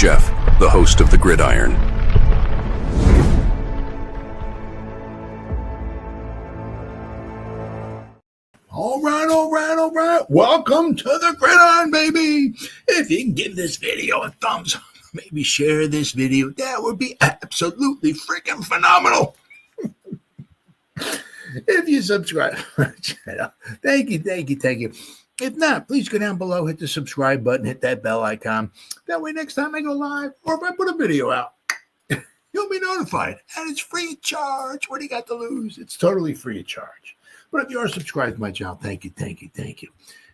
Jeff, the host of the Gridiron. All right. Welcome to the Gridiron, baby. If you can give this video a thumbs up, maybe share this video, that would be absolutely freaking phenomenal. If you subscribe to my channel, thank you. If not, please go down below, hit the subscribe button, hit that bell icon. That way next time I go live or if I put a video out, you'll be notified. And it's free of charge. What do you got to lose? It's totally free of charge. But if you are subscribed to my channel, thank you. If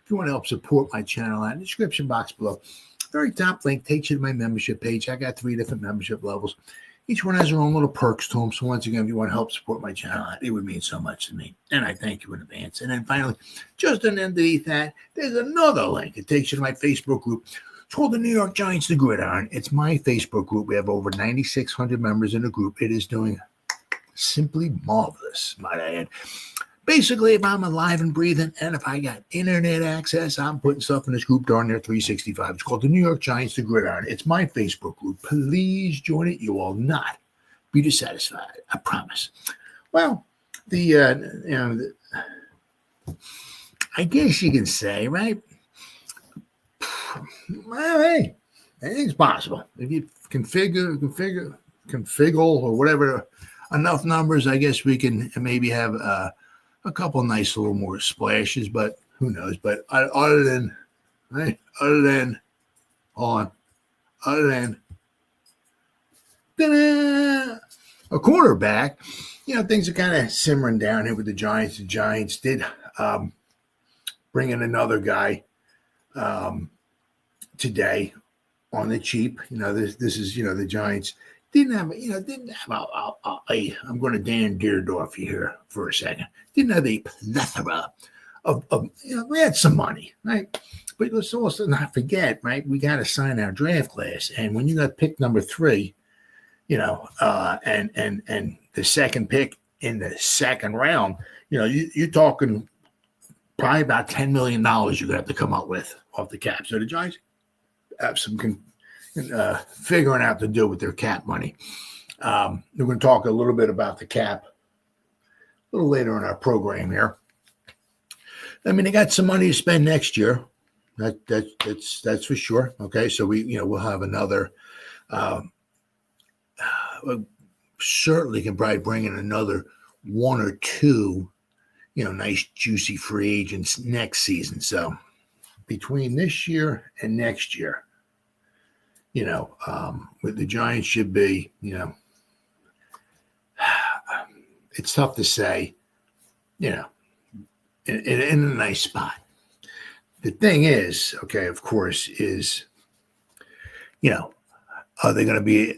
you want to help support my channel, in the description box below, very top link takes you to my membership page. I got 3 different membership levels. Each one has their own little perks to them. So once again, if you want to help support my channel, it would mean so much to me. And I thank you in advance. And then finally, just underneath that, there's another link. It takes you to my Facebook group. It's called the New York Giants, the Gridiron. It's my Facebook group. We have over 9,600 members in the group. It is doing simply marvelous, might I add. Basically, if I'm alive and breathing and if I got internet access, I'm putting stuff in this group darn near 365. It's called the New York Giants, the Gridiron. It's my Facebook group. Please join it. You will not be dissatisfied. I promise. Well, I guess you can say, right? Well, hey, anything's possible. If you configure or whatever, enough numbers, I guess we can maybe have a couple nice little more splashes, but who knows? But other than a quarterback, things are kind of simmering down here with the Giants. The Giants did bring in another guy today on the cheap. This is the Giants didn't have I'm going to Dan Deerdorf here for a second. Didn't have a plethora of we had some money, right? But let's also not forget, right? We got to sign our draft class. And when you got pick number 3, and the second pick in the second round, you're talking probably about $10 million you're going to have to come up with off the cap. So the Giants have some figuring out to do with their cap money. We're going to talk a little bit about the cap a little later in our program here. I mean, they got some money to spend next year. That's for sure. Okay, so we'll have another. Certainly can probably bring in another 1 or 2, nice juicy free agents next season. So between this year and next year, what the Giants should be, it's tough to say, in a nice spot. The thing is, okay, of course, is, are they going to be,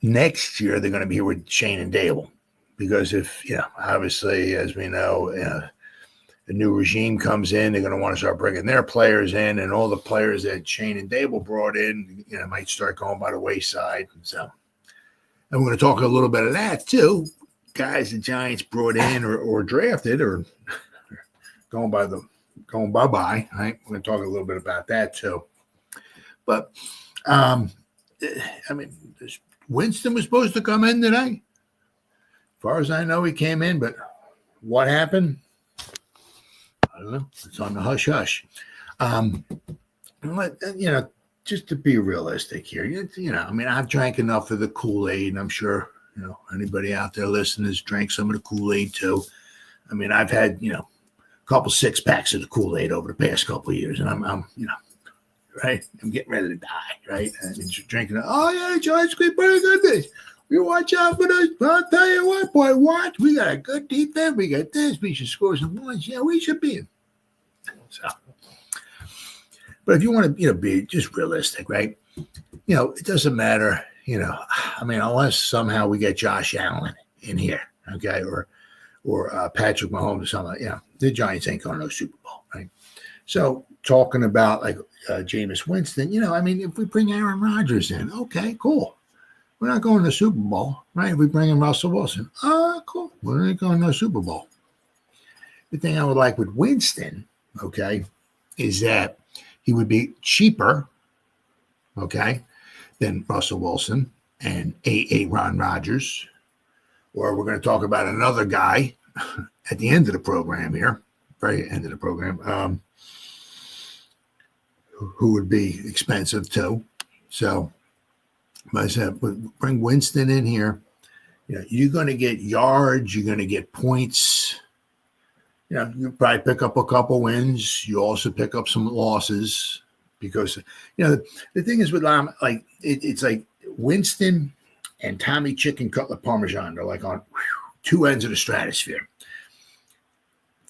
next year, they're going to be here with Shane and Dable. Because if, obviously, as we know, a new regime comes in, they're going to want to start bringing their players in, and all the players that Shane and Dable brought in, might start going by the wayside. And we're going to talk a little bit of that too. Guys the Giants brought in or drafted or going bye-bye, right? We're going to talk a little bit about that too. But, Winston was supposed to come in today. As far as I know, he came in, but what happened? I don't know. It's on the hush-hush. Just to be realistic here, I've drank enough of the Kool-Aid, and I'm sure, anybody out there listening has drank some of the Kool-Aid too. I've had, a couple 6-packs of the Kool-Aid over the past couple of years, and I'm right? I'm getting ready to die, right? Drinking, Giants pretty good this. You watch out for this. I'll tell you what, boy, watch. We got a good defense. We got this. We should score some points. Yeah, we should be. So, but if you want to, be just realistic, right? It doesn't matter, unless somehow we get Josh Allen in here, okay, or Patrick Mahomes or something. The Giants ain't going to no Super Bowl, right? So talking about like Jameis Winston, if we bring Aaron Rodgers in, okay, cool. We're not going to the Super Bowl, right? If we bring in Russell Wilson, cool. We're not going to the Super Bowl. The thing I would like with Winston, okay, is that he would be cheaper, okay, then Russell Wilson and Aaron Rodgers. Or we're going to talk about another guy at the end of the program here, very end of the program, who would be expensive too. So, like I said, bring Winston in here. You're going to get yards. You're going to get points. You probably pick up a couple wins. You also pick up some losses because, the thing is with it's like Winston and Tommy Chicken Cutlet Parmesan. They're like on two ends of the stratosphere.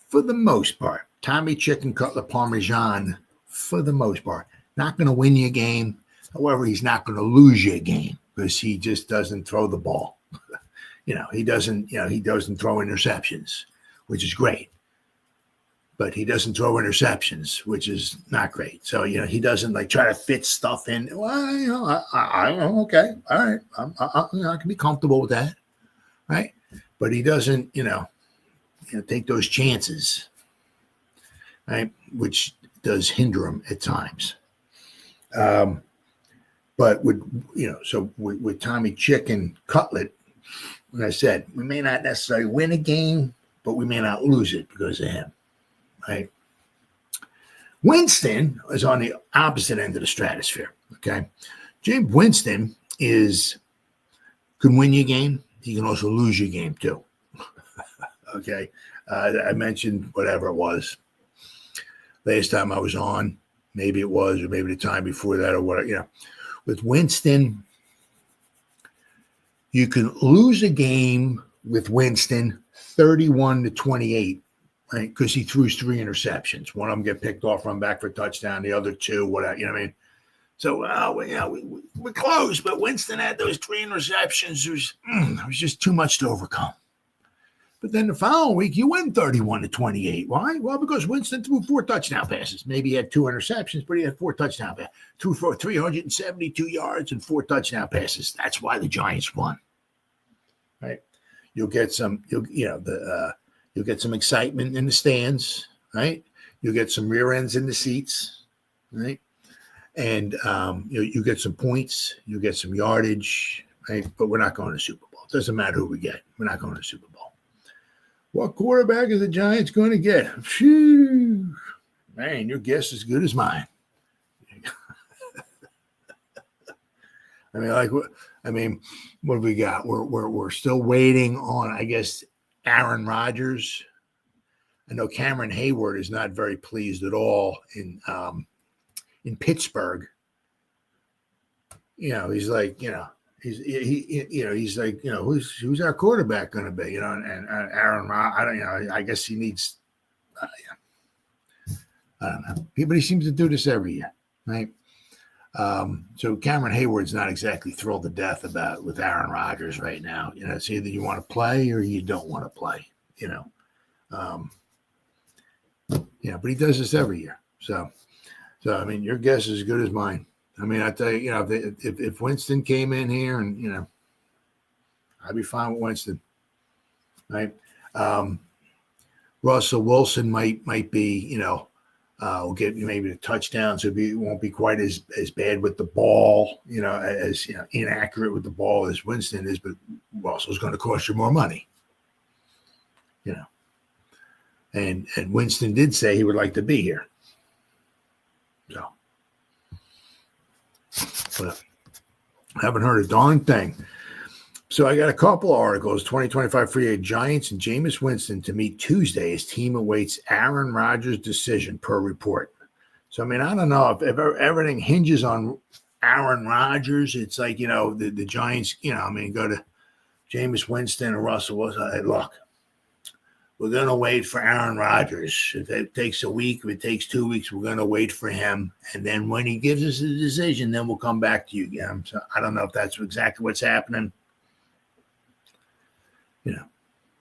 For the most part, Tommy Chicken Cutlet Parmesan, for the most part, not going to win you a game. However, he's not going to lose you a game because he just doesn't throw the ball. He doesn't throw interceptions, which is great. But he doesn't throw interceptions, which is not great. So, he doesn't try to fit stuff in. Well, I'm okay. All right. I can be comfortable with that. Right. But he doesn't, take those chances. Right. Which does hinder him at times. But with Tommy Chicken Cutlet, like I said, we may not necessarily win a game, but we may not lose it because of him. Right. Winston is on the opposite end of the stratosphere. Okay. Jameis Winston can win you a game. He can also lose you a game too. Okay. I mentioned whatever it was last time I was on. Maybe it was, or maybe the time before that, or whatever. With Winston, you can lose a game with Winston 31-28. Right, because he threw 3 interceptions. One of them get picked off, run back for a touchdown. The other 2, whatever. You know what I mean? So, we're close, but Winston had those 3 interceptions. It was just too much to overcome. But then the following week, you win 31-28. Why? Well, because Winston threw 4 touchdown passes. Maybe he had 2 interceptions, but he had 4 touchdown passes. Threw for 372 yards and 4 touchdown passes. That's why the Giants won. Right? You'll get some. You'll get some excitement in the stands, right? You'll get some rear ends in the seats, right? And you get some points, you get some yardage, right? But we're not going to the Super Bowl. It doesn't matter who we get. We're not going to the Super Bowl. What quarterback is the Giants going to get? Phew. Man, your guess is as good as mine. What do we got? We're still waiting on, I guess, Aaron Rodgers. I know Cameron Hayward is not very pleased at all in Pittsburgh. He's like, he's like, who's our quarterback going to be? And Aaron Rodgers, I guess he needs. I don't know, but he seems to do this every year, right? So Cameron Hayward's not exactly thrilled to death with Aaron Rodgers right now. It's either you want to play or you don't want to play, but he does this every year. So your guess is as good as mine. I tell you, if Winston came in here and, I'd be fine with Winston, right? Russell Wilson might be, will get maybe the touchdowns. It won't be quite as bad with the ball, as inaccurate with the ball as Winston is, but Russell's going to cost you more money, And Winston did say he would like to be here. So, but I haven't heard a darn thing. So I got a couple of articles. 2025 free agent Giants and Jameis Winston to meet Tuesday as team awaits Aaron Rodgers' decision per report. So, I don't know if everything hinges on Aaron Rodgers. It's like, the Giants, go to Jameis Winston and Russell Wilson. Hey, look, we're going to wait for Aaron Rodgers. If it takes a week, if it takes 2 weeks, we're going to wait for him. And then when he gives us a decision, then we'll come back to you again. So I don't know if that's exactly what's happening.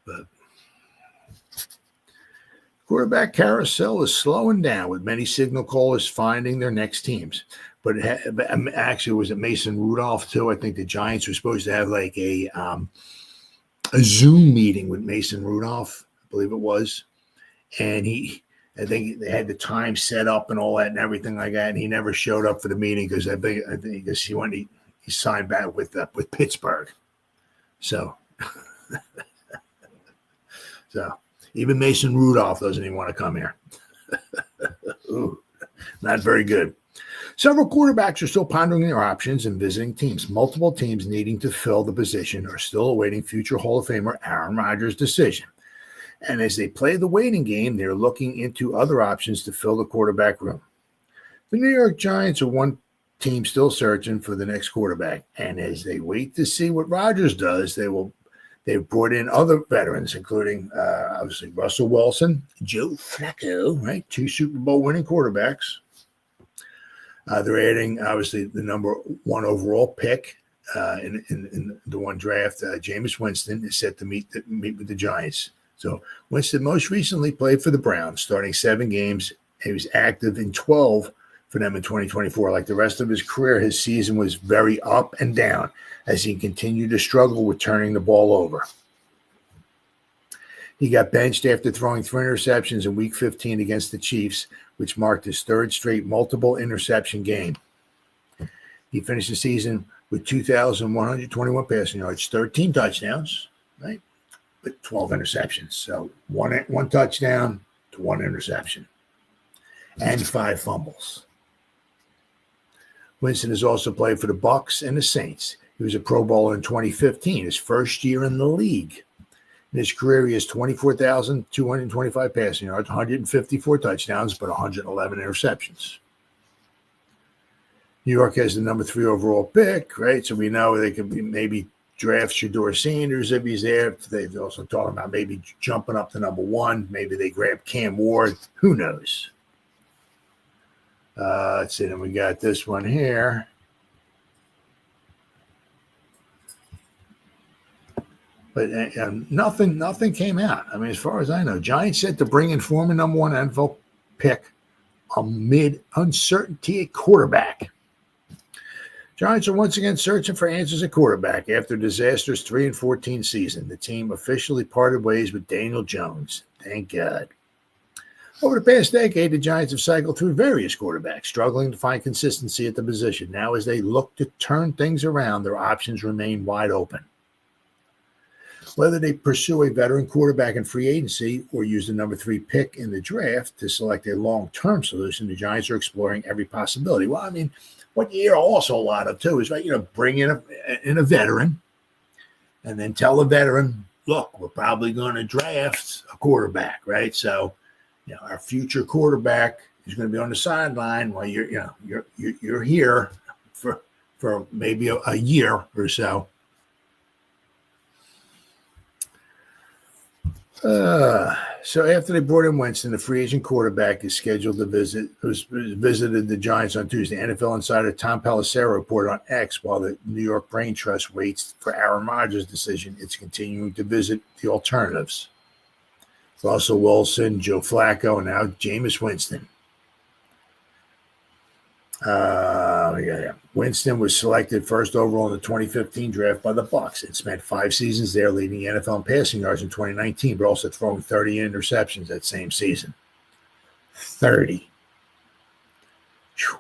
But quarterback carousel is slowing down with many signal callers finding their next teams. But actually, was it Mason Rudolph too? I think the Giants were supposed to have like a Zoom meeting with Mason Rudolph, I believe it was, and I think they had the time set up and all that and everything like that, and he never showed up for the meeting because I think he wanted he signed back with Pittsburgh. So, even Mason Rudolph doesn't even want to come here. Ooh, not very good. Several quarterbacks are still pondering their options and visiting teams. Multiple teams needing to fill the position are still awaiting future Hall of Famer Aaron Rodgers' decision. And as they play the waiting game, they're looking into other options to fill the quarterback room. The New York Giants are one team still searching for the next quarterback. And as they wait to see what Rodgers does, they've brought in other veterans, including obviously Russell Wilson, Joe Flacco, right? 2 Super Bowl winning quarterbacks. They're adding, obviously, the number 1 overall pick in the one draft. Jameis Winston is set to meet with the Giants. So Winston most recently played for the Browns, starting 7 games. He was active in 12 for them in 2024. Like the rest of his career, his season was very up and down as he continued to struggle with turning the ball over. He got benched after throwing 3 interceptions in Week 15 against the Chiefs, which marked his 3rd straight multiple interception game. He finished the season with 2,121 passing yards, 13 touchdowns, right? But 12 interceptions. So one touchdown to 1 interception and 5 fumbles. Winston has also played for the Bucs and the Saints. He was a Pro Bowler in 2015, his first year in the league. In his career, he has 24,225 passing yards, 154 touchdowns, but 111 interceptions. New York has the number 3 overall pick, right? So we know they could maybe draft Shedeur Sanders if he's there. They've also talked about maybe jumping up to number 1. Maybe they grab Cam Ward. Who knows? Let's see. Then we got this one here. But nothing came out. I mean, as far as I know, Giants said to bring in former number 1 NFL pick amid uncertainty at quarterback. Giants are once again searching for answers at quarterback after a disastrous 3-14 season. The team officially parted ways with Daniel Jones. Thank God. Over the past decade, the Giants have cycled through various quarterbacks, struggling to find consistency at the position. Now, as they look to turn things around, their options remain wide open. Whether they pursue a veteran quarterback in free agency or use the number 3 pick in the draft to select a long-term solution, the Giants are exploring every possibility. Well, I mean, what you hear also a lot of, too, is, right, bring in a veteran and then tell the veteran, look, we're probably going to draft a quarterback, right? So, our future quarterback is going to be on the sideline while you're here for maybe a year or so. So after they brought in Winston, the free agent quarterback is scheduled to visited the Giants on Tuesday. NFL insider Tom Pelissero reported on X while the New York Brain Trust waits for Aaron Rodgers' decision, it's continuing to visit the alternatives. Russell Wilson, Joe Flacco, and now Jameis Winston. Winston was selected first overall in the 2015 draft by the Bucs and spent 5 seasons there, leading the NFL in passing yards in 2019, but also throwing 30 interceptions that same season. 30. Whew.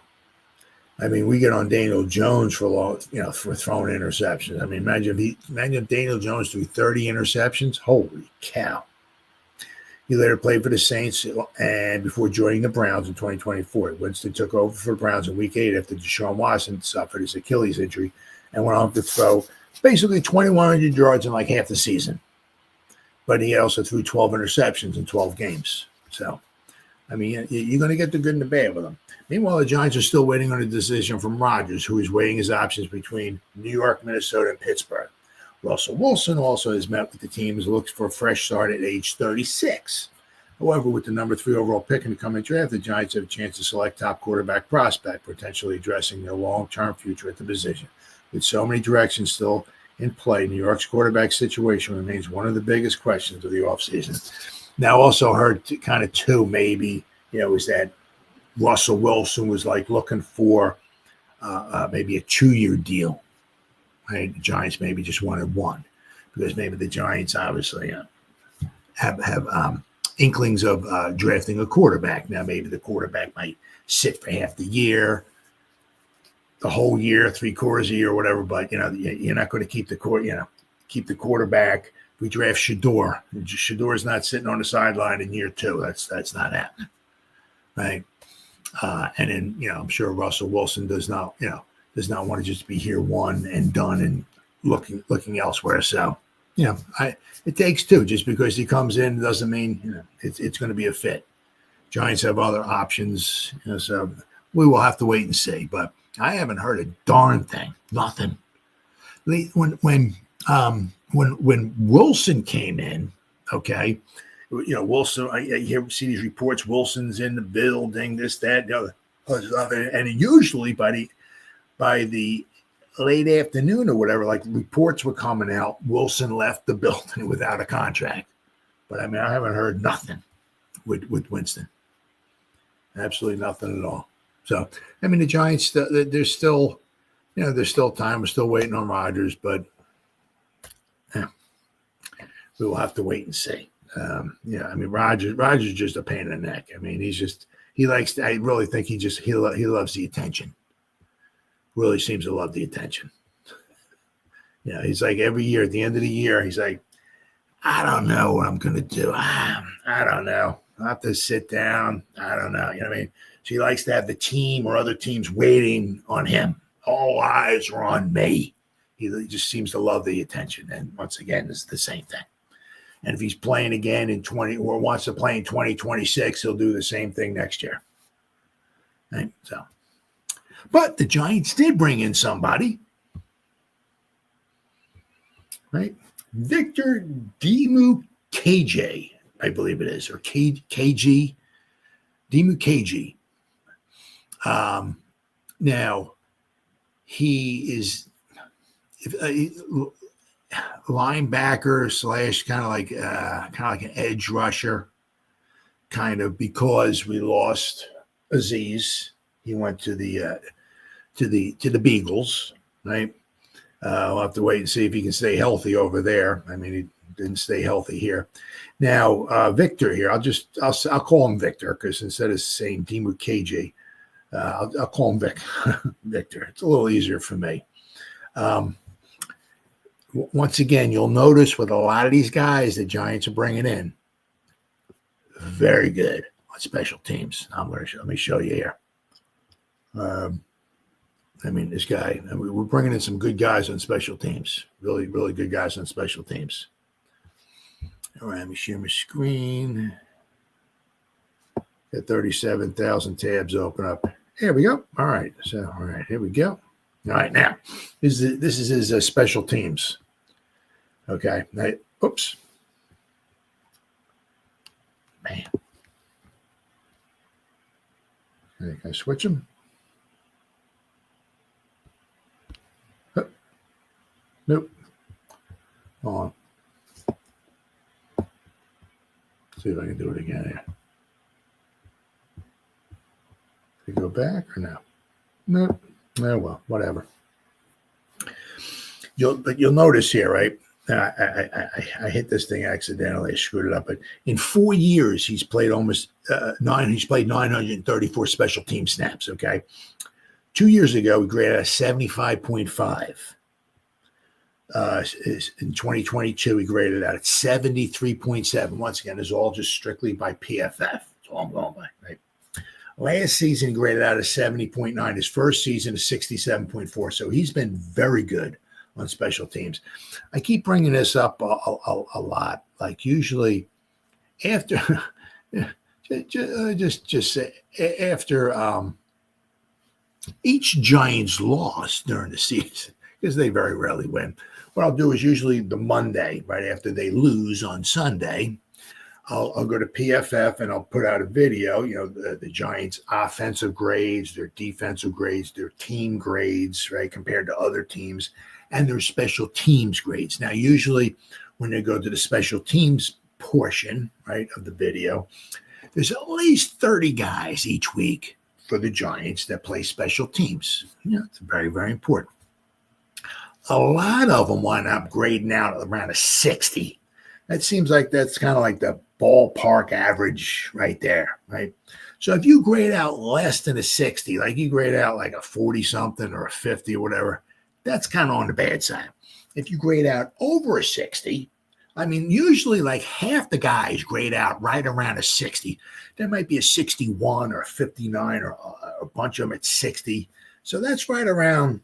I mean, we get on Daniel Jones for throwing interceptions. I mean, imagine if Daniel Jones threw 30 interceptions. Holy cow. He later played for the Saints and before joining the Browns in 2024. Winston took over for the Browns in Week 8 after Deshaun Watson suffered his Achilles injury and went on to throw basically 2,100 yards in like half the season. But he also threw 12 interceptions in 12 games. So, I mean, you're going to get the good and the bad with him. Meanwhile, the Giants are still waiting on a decision from Rodgers, who is weighing his options between New York, Minnesota, and Pittsburgh. Russell Wilson also has met with the team and looks for a fresh start at age 36. However, with the number 3 overall pick in the coming draft, the Giants have a chance to select top quarterback prospect, potentially addressing their long-term future at the position. With so many directions still in play, New York's quarterback situation remains one of the biggest questions of the offseason. Now, also heard kind of too, maybe, is that Russell Wilson was like looking for maybe a 2-year deal. Right? The Giants maybe just wanted 1 because maybe the Giants obviously have inklings of drafting a quarterback. Now, maybe the quarterback might sit for half the year, the whole year, 3/4 a year, or whatever. But you're not going to keep the quarterback. We draft Shador. Shador's not sitting on the sideline in year 2. That's not happening, right? And then I'm sure Russell Wilson does not want to just be here one and done and looking elsewhere. So it takes two. Just because he comes in doesn't mean it's going to be a fit. Giants have other options, so we will have to wait and see. But I haven't heard a darn thing. Nothing. When Wilson came in, okay, Wilson. I see these reports. Wilson's in the building. This, that, the other, and usually by the late afternoon or whatever, like reports were coming out, Wilson left the building without a contract. But I haven't heard nothing with Winston. Absolutely nothing at all. So the Giants, there's still time. We're still waiting on Rodgers, but we will have to wait and see. Rodgers is just a pain in the neck. I really think he loves the attention. Really seems to love the attention. He's like every year at the end of the year, he's like, I don't know what I'm going to do. I don't know. I'll have to sit down. I don't know. So he likes to have the team or other teams waiting on him. All eyes are on me. He just seems to love the attention. And once again, it's the same thing. And if he's playing again in 20 or wants to play in 2026, he'll do the same thing next year. Right? So, but the Giants did bring in somebody, right? Victor Dimukeje, I believe it is, or KG, Dimukeje. Now he is linebacker / kind of like an edge rusher, kind of, because we lost Aziz. He went to the Beagles, right? We'll have to wait and see if he can stay healthy over there. He didn't stay healthy here. Now Victor here, I'll call him Victor, because instead of saying Dimukeje, I'll call him Victor. It's a little easier for me. Once again, you'll notice with a lot of these guys the Giants are bringing in, very good on special teams. Let me show you here. This guy, we're bringing in some good guys on special teams. Really, really good guys on special teams. All right, let me share my screen. Got 37,000 tabs open up. Here we go. All right. So, all right, here we go. All right, now, this is his special teams. Okay. Oops. Man. Can I switch them? Nope. Hold on. See if I can do it again here. Can I go back or no? Nope. Oh, well, whatever. You'll notice here, right? I hit this thing accidentally. I screwed it up. But in 4 years, he's played almost He's played 934 special team snaps. Okay, 2 years ago, he graded a 75.5. In 2022, he graded out at 73.7. Once again, it's all just strictly by PFF. That's all I'm going by, right? Last season, he graded out at 70.9. His first season is 67.4. So he's been very good on special teams. I keep bringing this up a lot. Like usually after, just say after each Giants loss during the season, because they very rarely win. What I'll do is usually the Monday, right after they lose on Sunday, I'll go to PFF and I'll put out a video, the Giants' offensive grades, their defensive grades, their team grades, right, compared to other teams, and their special teams grades. Now, usually when they go to the special teams portion, right, of the video, there's at least 30 guys each week for the Giants that play special teams. It's very, very important. A lot of them wind up grading out around a 60. That seems like that's kind of like the ballpark average right there, right? So if you grade out less than a 60, like you grade out like a 40 something or a 50 or whatever, that's kind of on the bad side. If you grade out over a 60, I mean, usually like half the guys grade out right around a 60. There might be a 61 or a 59 or a bunch of them at 60. So that's right around,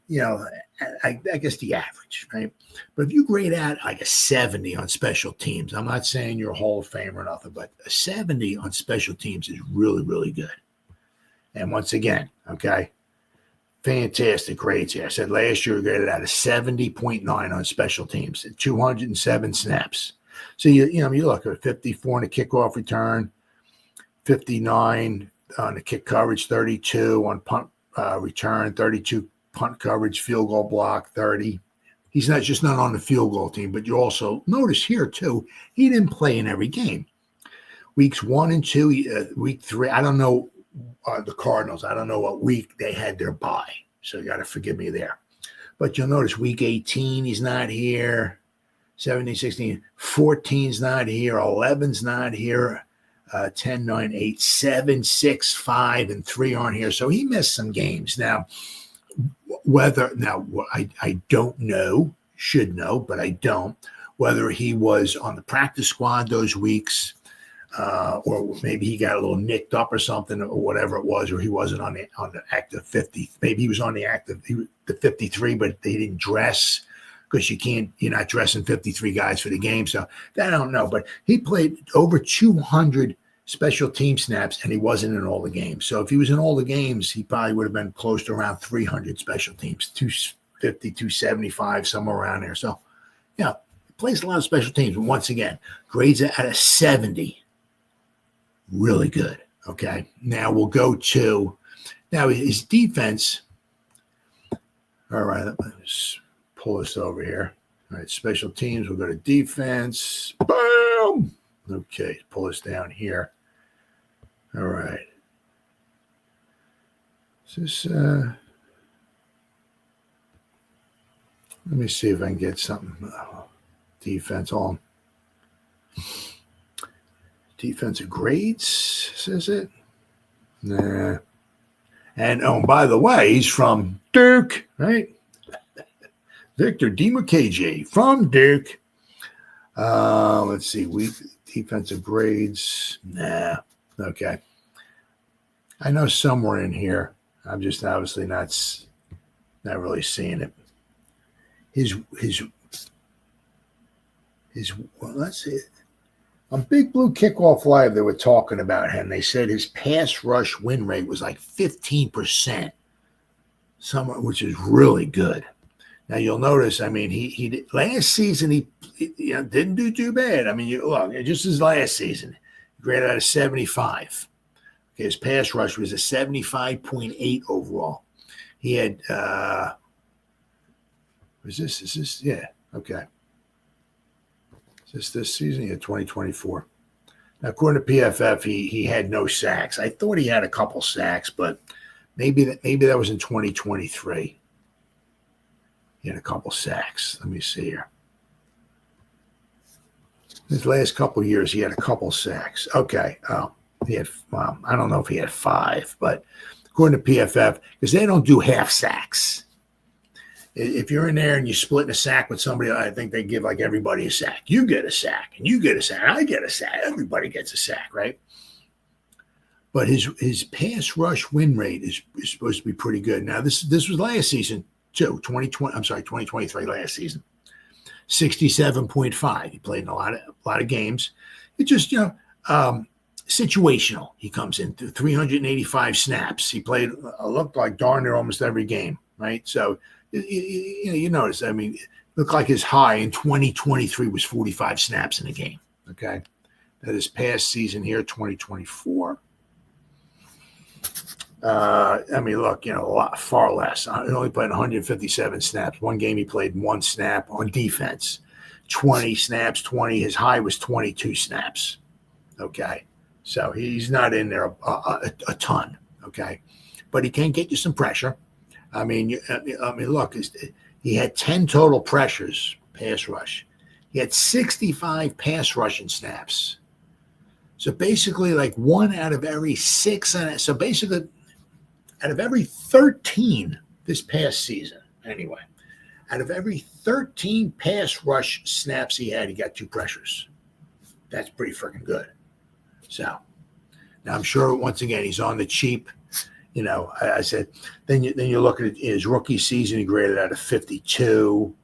I guess the average, right? But if you grade out like a 70 on special teams, I'm not saying you're a Hall of Fame or nothing, but a 70 on special teams is really, really good. And once again, okay, fantastic grades here. I said last year we graded out a 70.9 on special teams, 207 snaps. So you look at 54 on the kickoff return, 59 on the kick coverage, 32 on punt return, 32 punt coverage, field goal block, 30. He's not just not on the field goal team, but you also notice here too, he didn't play in every game. Weeks 1 and 2, week 3, I don't know the Cardinals. I don't know what week they had their bye, so you got to forgive me there. But you'll notice week 18, he's not here. 17, 16, 14's not here. 11's not here. 10, 9, 8, 7, 6, 5, and 3 aren't here. So he missed some games. Now, I don't know, should know, but I don't, whether he was on the practice squad those weeks, or maybe he got a little nicked up or something, or whatever it was, or he wasn't on the active 50. Maybe he was on the 53, but they didn't dress because you're not dressing 53 guys for the game. So I don't know, but he played over 200 special team snaps, and he wasn't in all the games. So if he was in all the games, he probably would have been close to around 300 special teams, 250, 275, somewhere around there. So, he plays a lot of special teams. But once again, grades at a 70, really good. Okay, now we'll go to his defense. All right, let's pull this over here. All right, special teams. We'll go to defense. Boom. Okay, pull this down here. All right. Is this, let me see if I can get something. Defense on. Defensive grades, says it. Nah. And by the way, he's from Duke, right? Victor Dimukeje from Duke. Let's see. Defensive grades. Nah. Okay. I know somewhere in here. I'm just obviously not really seeing it. Well, let's see. On Big Blue Kickoff Live, they were talking about him. They said his pass rush win rate was like 15%, which is really good. Now you'll notice, I mean, he last season he didn't do too bad. I mean, look, just his last season, he graded out of 75. Okay, his pass rush was a 75.8 overall. He had is this? Yeah, okay. Is this season? Yeah, 2024. Now, according to PFF, he had no sacks. I thought he had a couple sacks, but maybe that was in 2023. He had a couple sacks. Let me see here. His last couple years, he had a couple sacks. Okay. He had, I don't know if he had 5, but according to PFF, because they don't do half sacks. If you're in there and you're splitting a sack with somebody, I think they give like everybody a sack. You get a sack, and you get a sack, and I get a sack. Everybody gets a sack, right? But his pass rush win rate is supposed to be pretty good. Now, this was last season, too. 2023 last season. 67.5. He played in a lot of games. It just, situational. He comes in through 385 snaps. He played, looked like darn near almost every game, right? So, you notice, I mean, it looked like his high in 2023 was 45 snaps in a game, okay? That is past season here, 2024. I mean, look, far less. He only played 157 snaps. One game he played 1 snap on defense. 20 snaps, 20. His high was 22 snaps, okay? So he's not in there a ton, okay? But he can get you some pressure. I mean, look, he had 10 total pressures, pass rush. He had 65 pass rushing snaps. So basically, like 1 out of every 6. So basically, out of every 13 this past season, anyway, out of every 13 pass rush snaps he had, he got 2 pressures. That's pretty freaking good. So now I'm sure once again he's on the cheap. You know, I said, then you look at his rookie season, he graded out of 52.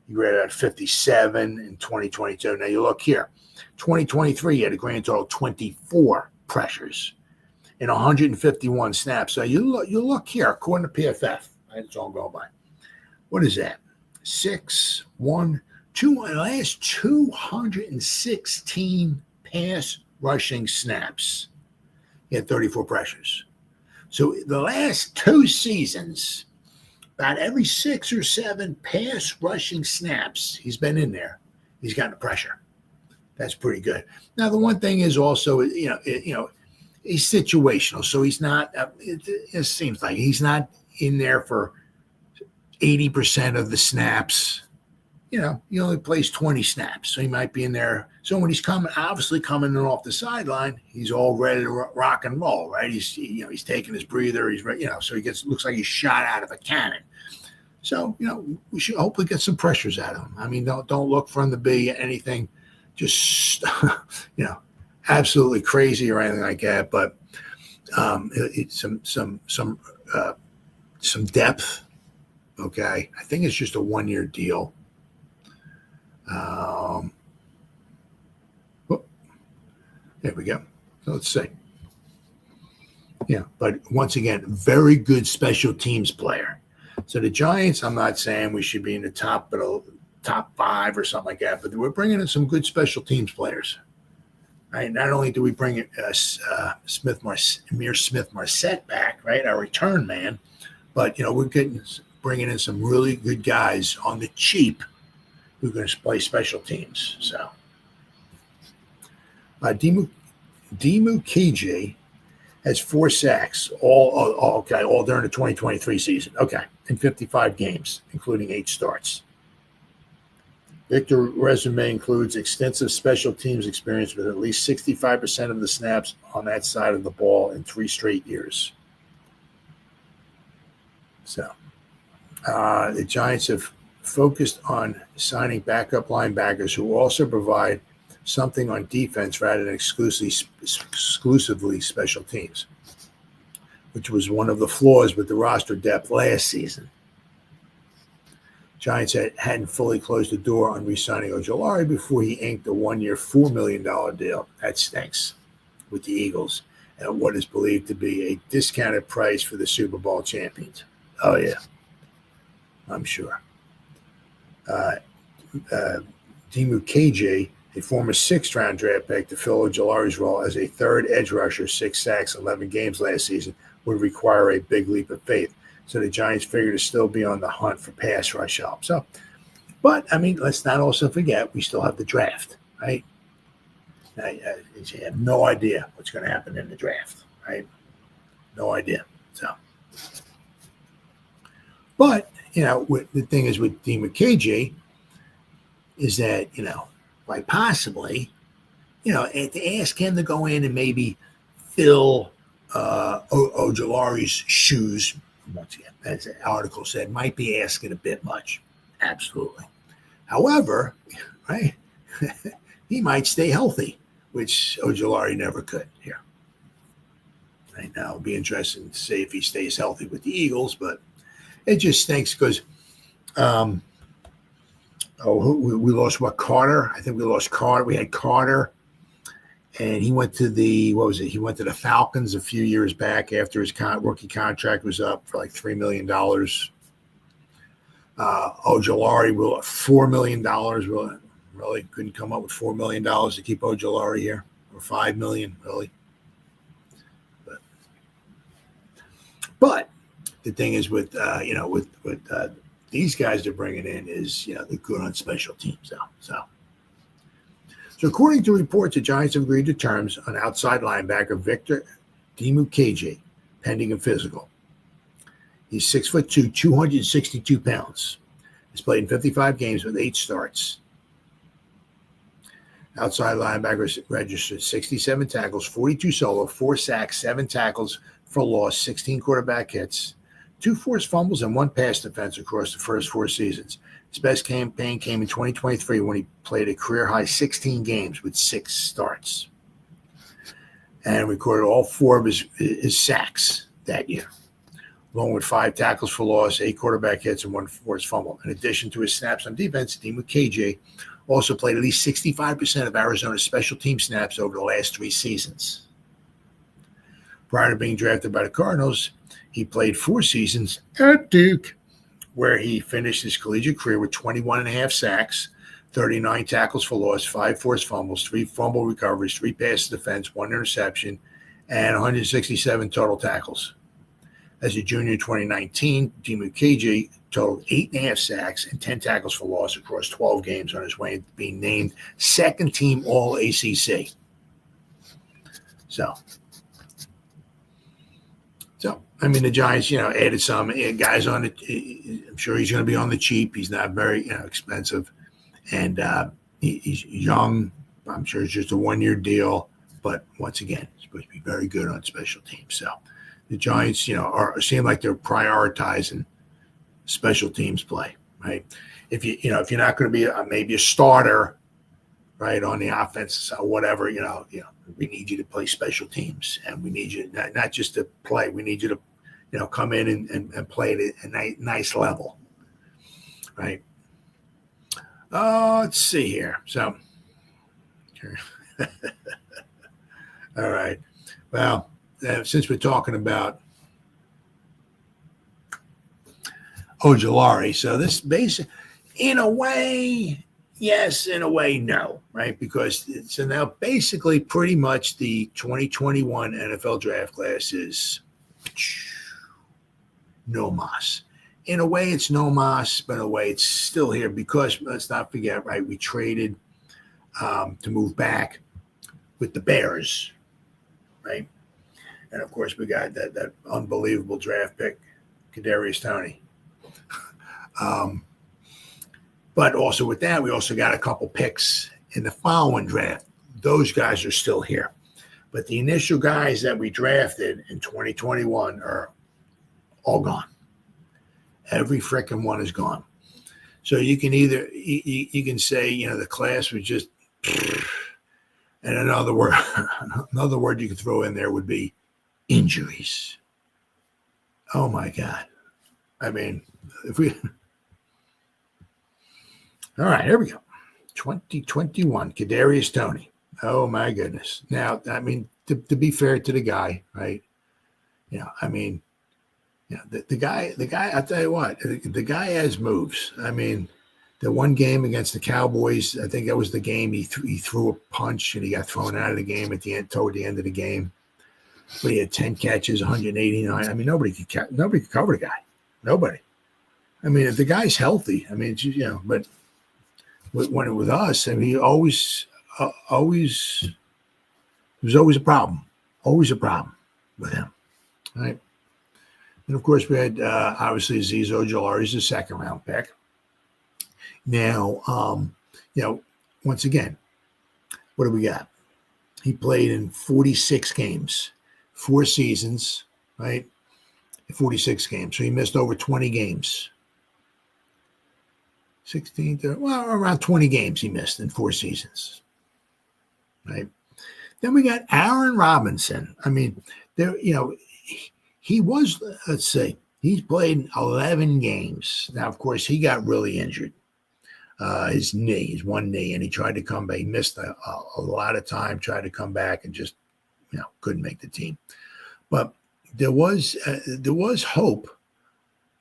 He graded out 57 in 2022. Now you look here, 2023, he had a grand total of 24 pressures in 151 snaps. So you look here, according to PFF, right? It's all going by. What is that? 6, 1, 2, last 216 pass rushing snaps. He had 34 pressures. So the last 2 seasons, about every 6 or 7 pass rushing snaps he's been in there, he's gotten the pressure. That's pretty good. Now the one thing is also, he's situational, so he's not. It seems like he's not in there for 80% of the snaps. You know, he only plays 20 snaps, so he might be in there. So when he's coming in off the sideline, he's all ready to rock and roll, right? He's taking his breather. He's ready, so he looks like he's shot out of a cannon. So, we should hopefully get some pressures out of him. I mean, don't look for him to be anything just, absolutely crazy or anything like that. But it's some depth. Okay, I think it's just a 1-year deal. There we go. So let's see. Yeah, but once again, very good special teams player. So the Giants, I'm not saying we should be in the top 5 or something like that, but we're bringing in some good special teams players. Right? Not only do we bring Amir Smith-Marset back, right, our return man, but we're bringing in some really good guys on the cheap who are going to play special teams. So, Dimu KJ has 4 sacks, all during the 2023 season. Okay, in 55 games, including 8 starts. Victor's resume includes extensive special teams experience with at least 65% of the snaps on that side of the ball in 3 straight years. So, the Giants have focused on signing backup linebackers who also provide something on defense rather than exclusively special teams, which was one of the flaws with the roster depth last season. Giants hadn't fully closed the door on re-signing Ojulari before he inked a 1-year, $4 million deal. That stinks with the Eagles at what is believed to be a discounted price for the Super Bowl champions. Oh, yeah, I'm sure. Dimu KJ, a former 6th-round draft pick to fill Ojulari's role as a 3rd edge rusher, 6 sacks, 11 games last season, would require a big leap of faith. So the Giants figure to still be on the hunt for pass rush help. So, but, I mean, let's not also forget we still have the draft, right? I have no idea what's going to happen in the draft, right? No idea. So, but, the thing is with Dimu KJ is that, quite possibly, to ask him to go in and maybe fill Ojulari's shoes, once again, as the article said, might be asking a bit much. Absolutely. However, right, he might stay healthy, which Ojulari never could here. Right now, it'll be interesting to see if he stays healthy with the Eagles, but it just stinks because we lost Carter. I think we lost Carter. We had Carter, and he went to He went to the Falcons a few years back after his rookie contract was up for like $3 million. Ojulari will $4 million. Really couldn't come up with $4 million to keep Ojulari here, or $5 million, really. But the thing is with these guys they're bringing in is they're good on special teams now. So according to reports, the Giants have agreed to terms on outside linebacker Victor Dimu KJ, pending a physical. He's 6'2", 262 pounds. He's played in 55 games with 8 starts. Outside linebackers registered 67 tackles, 42 solo, 4 sacks, 7 tackles for loss, 16 quarterback hits, 2 forced fumbles, and 1 pass defense across the first 4 seasons. His best campaign came in 2023 when he played a career-high 16 games with 6 starts and recorded all 4 of his sacks that year, along with 5 tackles for loss, 8 quarterback hits, and 1 forced fumble. In addition to his snaps on defense, Team KJ also played at least 65% of Arizona's special team snaps over the last 3 seasons. Prior to being drafted by the Cardinals, he played 4 seasons at Duke, where he finished his collegiate career with 21.5 sacks, 39 tackles for loss, 5 forced fumbles, 3 fumble recoveries, 3 pass defense, 1 interception, and 167 total tackles. As a junior in 2019, Team KJ totaled 8.5 sacks and 10 tackles for loss across 12 games on his way to being named second team All-ACC. So, I mean, the Giants, added some guys on it. I'm sure he's going to be on the cheap. He's not very, expensive. And he's young. I'm sure it's just a 1-year deal. But once again, he's supposed to be very good on special teams. So the Giants, seem like they're prioritizing special teams play, right? If you're not going to be maybe a starter, right, on the offense or whatever, we need you to play special teams, and we need you not just to play. We need you to, come in and play at a nice level, right? Let's see here. So, all right. Well, since we're talking about Ojulari, so this basically, in a way, yes, in a way, no, right? Because so now basically pretty much the 2021 NFL draft class is no mas. In a way, it's no mas, but in a way, it's still here because let's not forget, right? We traded to move back with the Bears, right? And of course, we got that unbelievable draft pick, Kadarius Toney. But also with that, we also got a couple picks in the following draft. Those guys are still here. But the initial guys that we drafted in 2021 are all gone. Every freaking one is gone. So you can either, you can say, the class was just, and another word you could throw in there would be injuries. Oh my God. I mean, all right, here we go. 2021, Kadarius Toney. Oh my goodness. Now, I mean, to be fair to the guy, right? The guy, I'll tell you what, the guy has moves. I mean, the one game against the Cowboys, I think that was the game he threw a punch and he got thrown out of the game toward the end of the game. But he had 10 catches, 189. I mean, nobody could cover the guy. Nobody. I mean, if the guy's healthy, I mean, but when it was us, I mean, he always it was always a problem with him, right? And of course, we had obviously Azeez Ojulari's a 2nd-round pick. Now, once again, what do we got? He played in 46 games, 4 seasons, right? 46 games. So he missed over 20 games. 16, around 20 games he missed in 4 seasons, right? Then we got Aaron Robinson. I mean, he was, let's see, he's played 11 games. Now, of course, he got really injured. His one knee, and he tried to come back. He missed a lot of time, tried to come back and just, couldn't make the team. But there was hope,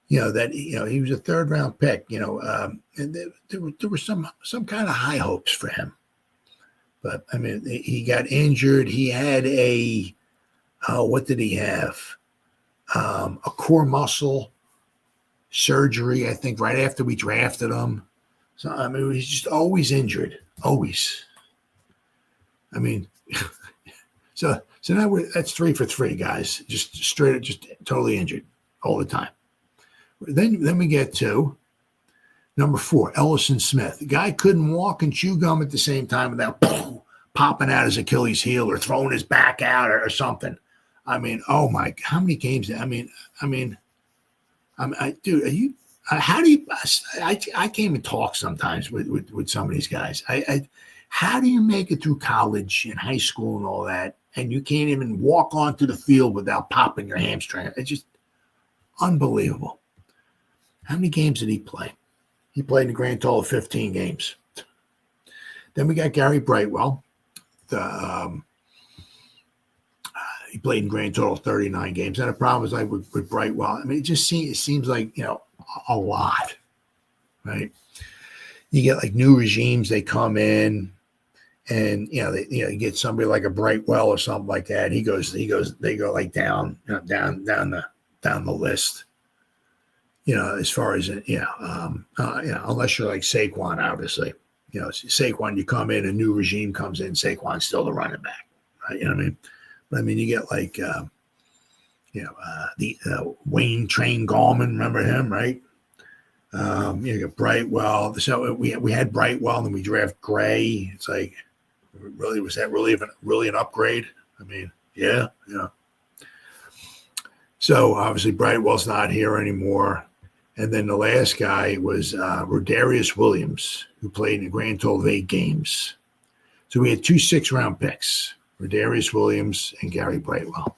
that, he was a 3rd-round pick, and there were some kind of high hopes for him. But, I mean, he got injured. He had what did he have? A core muscle surgery, I think, right after we drafted him. So, I mean, he's just always injured, always. I mean, so now that's 3 for 3, guys. Just totally injured all the time. Then we get to Number 4, Ellison Smith. The guy couldn't walk and chew gum at the same time without popping out his Achilles heel or throwing his back out or something. I mean, oh my, how many games? Dude, are you? How do you? I can't even talk sometimes with some of these guys. How do you make it through college and high school and all that, and you can't even walk onto the field without popping your hamstring? It's just unbelievable. How many games did he play? He played in a grand total of 15 games. Then we got Gary Brightwell. He played in grand total 39 games. And the problem is like with Brightwell, I mean, it seems like, a lot, right? You get like new regimes, they come in and, you get somebody like a Brightwell or something like that. They go like down the list, as far as, unless you're like Saquon, obviously, Saquon, you come in, a new regime comes in, Saquon's still the running back, right? You know what I mean? But I mean, you get like, the Wayne Train Gallman, remember him, right? You got Brightwell. So we had Brightwell, and then we draft Gray. It's like, really, was that really an upgrade? I mean, yeah. So obviously Brightwell's not here anymore. And then the last guy was Rodarius Williams, who played in a grand total of 8 games. So we had 2 6-round picks, Rodarius Williams and Gary Brightwell.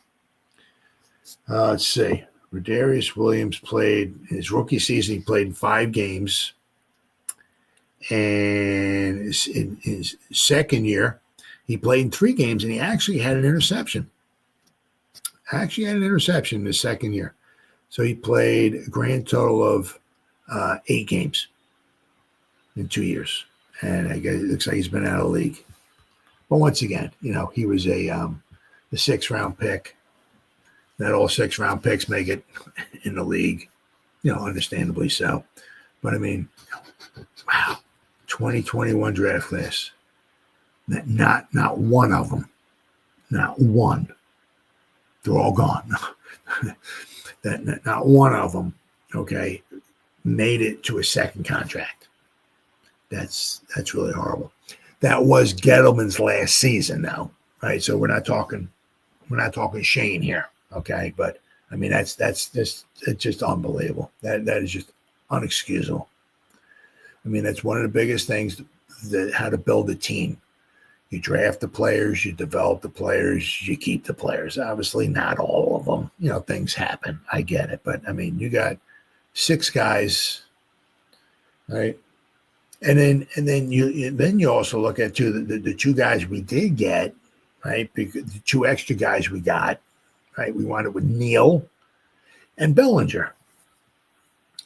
Let's see. Rodarius Williams played in his rookie season. He played in 5 games. And in his second year, he played in 3 games, and he actually had an interception. In his second year. So he played a grand total of 8 games in 2 years. And I guess it looks like he's been out of the league. But once again, he was the 6th-round pick. Not all 6th-round picks make it in the league, understandably so. But I mean, wow, 2021 draft class. Not one of them, not one. They're all gone. Not one of them, okay, made it to a second contract. That's really horrible. That was Gettleman's last season, though, right? So we're not talking Shane here. Okay, but I mean it's just unbelievable. That is just unexcusable. I mean, that's one of the biggest things, how to build a team. You draft the players, you develop the players, you keep the players. Obviously, not all of them. Things happen. I get it, but I mean, you got 6 guys, right? And then you also look at the 2 guys we did get, right? Because the 2 extra guys we got. Right, we wanted with Neal and Bellinger,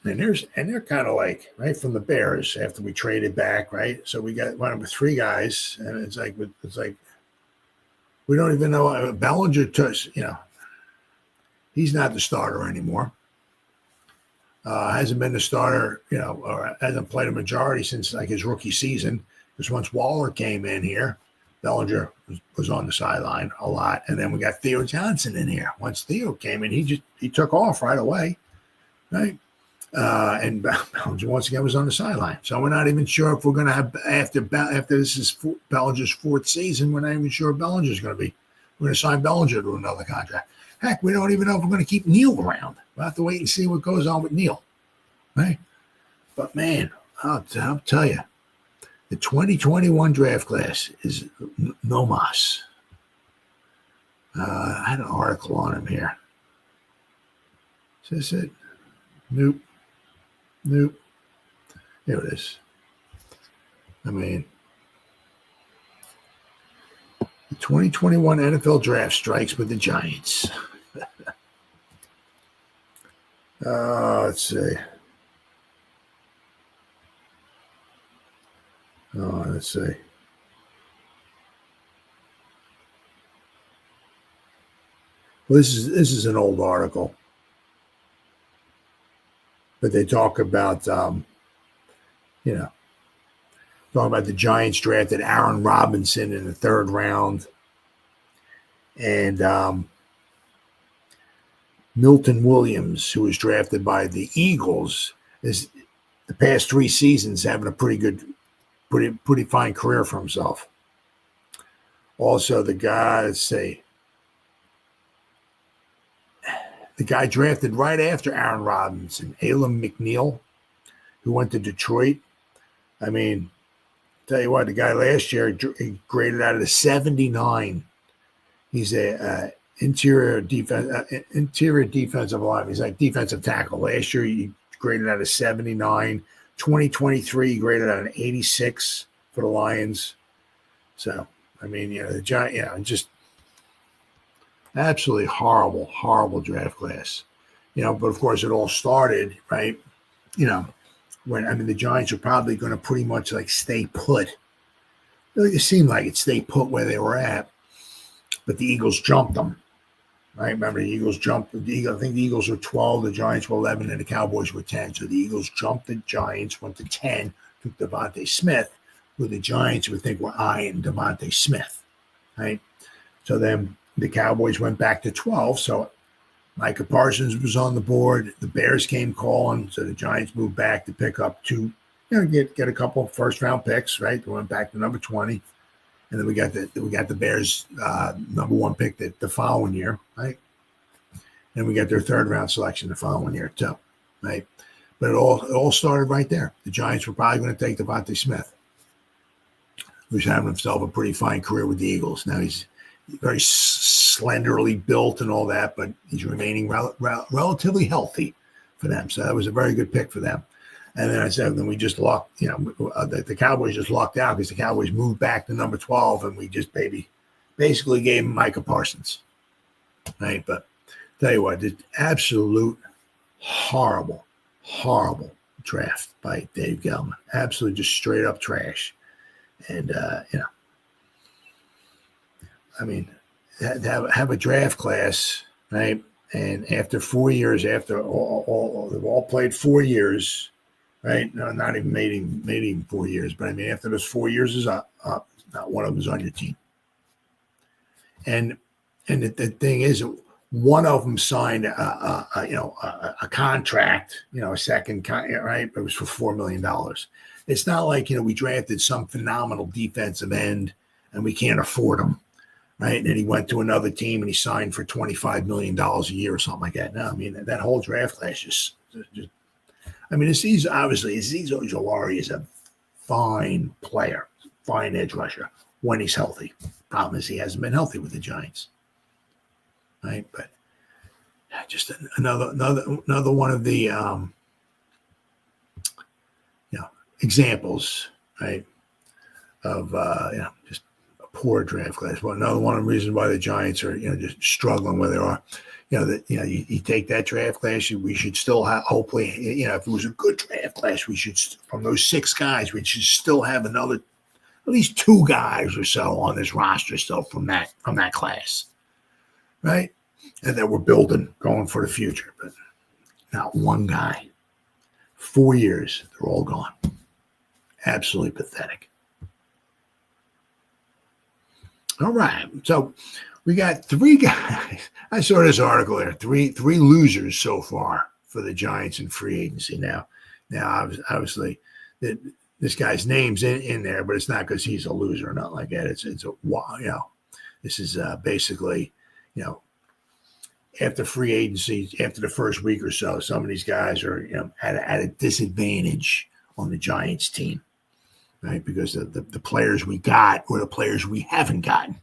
and they're kind of like right from the Bears after we traded back, right? So we wanted with 3 guys, and it's like we don't even know Bellinger. He's not the starter anymore. Hasn't been the starter, or hasn't played a majority since like his rookie season. Because once Waller came in here, Bellinger was on the sideline a lot. And then we got Theo Johnson in here. Once Theo came in, he took off right away, right? And Bellinger once again was on the sideline. So we're not even sure if we're going to have, after this is Bellinger's 4th season, we're not even sure if Bellinger's going to be. We're going to sign Bellinger to another contract. Heck, we don't even know if we're going to keep Neal around. We'll have to wait and see what goes on with Neal, right? But man, I'll tell you, the 2021 draft class is no mas. I had an article on him here. Is this it? Nope. Here it is. I mean, the 2021 NFL draft strikes with the Giants. Let's see. Let's see. Well, this is an old article, but they talk about talking about the Giants drafted Aaron Robinson in the 3rd round, and Milton Williams, who was drafted by the Eagles, the past 3 seasons having a pretty fine career for himself. Also, the guy, let's see, the guy drafted right after Aaron Rodgers, Elam McNeil, who went to Detroit. I mean, tell you what, the guy last year he graded out of the 79. He's a interior defensive lineman. He's like defensive tackle. Last year he graded out of 79. 2023 he graded out an 86 for the Lions. So I mean, the Giant, just absolutely horrible draft class. But of course it all started, right? When the Giants are probably going to pretty much like stay put. It seemed like it stay put where they were at, but the Eagles jumped them. Right? Remember, the Eagles jumped. I think the Eagles were 12, the Giants were 11, and the Cowboys were 10. So the Eagles jumped the Giants, went to 10, took Devontae Smith, who the Giants would think were eyeing Devontae Smith. Right? So then the Cowboys went back to 12. So Micah Parsons was on the board. The Bears came calling, so the Giants moved back to pick up 2, get a couple of first-round picks. Right? They went back to number 20. And then we got the Bears number 1 pick the following year, right? And we got their 3rd round selection the following year too, right? But it all started right there. The Giants were probably going to take Devontae Smith, who's having himself a pretty fine career with the Eagles. Now he's very slenderly built and all that, but he's remaining relatively healthy for them. So that was a very good pick for them. And then we just locked, the Cowboys just locked out because the Cowboys moved back to number 12, and we just basically gave him Micah Parsons, right? But tell you what, this absolute horrible draft by Dave Gettleman. Absolutely just straight up trash. And, have a draft class, right? And after 4 years, after they've all played 4 years, right? No, not even made him 4 years. But after those 4 years is up, not one of them is on your team. And the thing is, one of them signed a contract, a second contract, right? It was for $4 million. It's not like we drafted some phenomenal defensive end and we can't afford him, right? And then he went to another team and he signed for $25 million a year or something like that. No, that whole draft class just. Azeez Ojulari is a fine player, fine edge rusher when he's healthy. Problem is he hasn't been healthy with the Giants, right? But just another one of the examples, right, of just a poor draft class. Well, another one of the reasons why the Giants are just struggling where they are. You take that draft class, we should still have, hopefully, if it was a good draft class, we should, from those 6 guys, we should still have at least 2 guys or so on this roster still from that class, right? And that we're building, going for the future, but not one guy. 4 years, they're all gone. Absolutely pathetic. All right, so we got 3 guys. I saw this article there. Three losers so far for the Giants in free agency. Now, obviously, this guy's name's in there, but it's not because he's a loser or nothing like that. This is basically, after free agency, after the first week or so, some of these guys are at a disadvantage on the Giants team, right? Because the players we got or the players we haven't gotten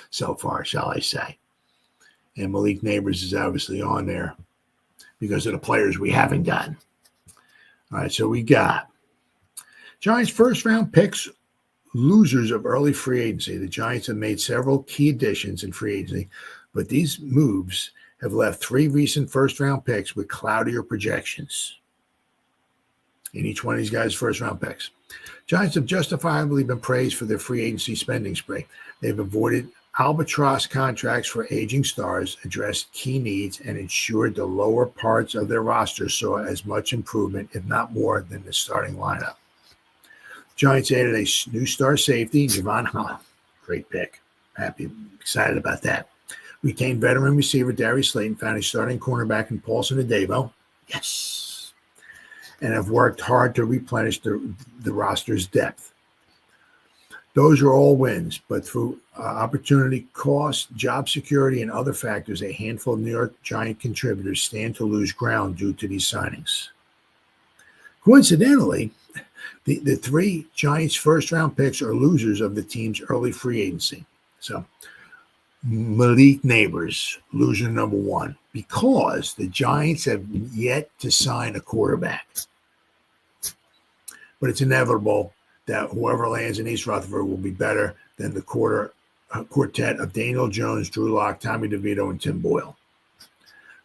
so far, shall I say. And Malik Neighbors is obviously on there because of the players we haven't gotten. All right, so we got Giants first-round picks, losers of early free agency. The Giants have made several key additions in free agency, but these moves have left 3 recent first-round picks with cloudier projections. In each one of these guys' first-round picks. Giants have justifiably been praised for their free agency spending spree. They've avoided albatross contracts for aging stars, addressed key needs, and ensured the lower parts of their roster saw as much improvement, if not more, than the starting lineup. Giants added a new star safety, Javon Holland. Great pick. Excited about that. Retained veteran receiver Darius Slayton, found a starting cornerback in Paulson Adebo. Yes. and have worked hard to replenish the roster's depth. Those are all wins, but through opportunity cost, job security, and other factors, a handful of New York Giant contributors stand to lose ground due to these signings. Coincidentally, the three Giants first-round picks are losers of the team's early free agency. So, Malik Neighbors, loser number one, because the Giants have yet to sign a quarterback. But it's inevitable that whoever lands in East Rutherford will be better than the quartet of Daniel Jones, Drew Lock, Tommy DeVito, and Tim Boyle,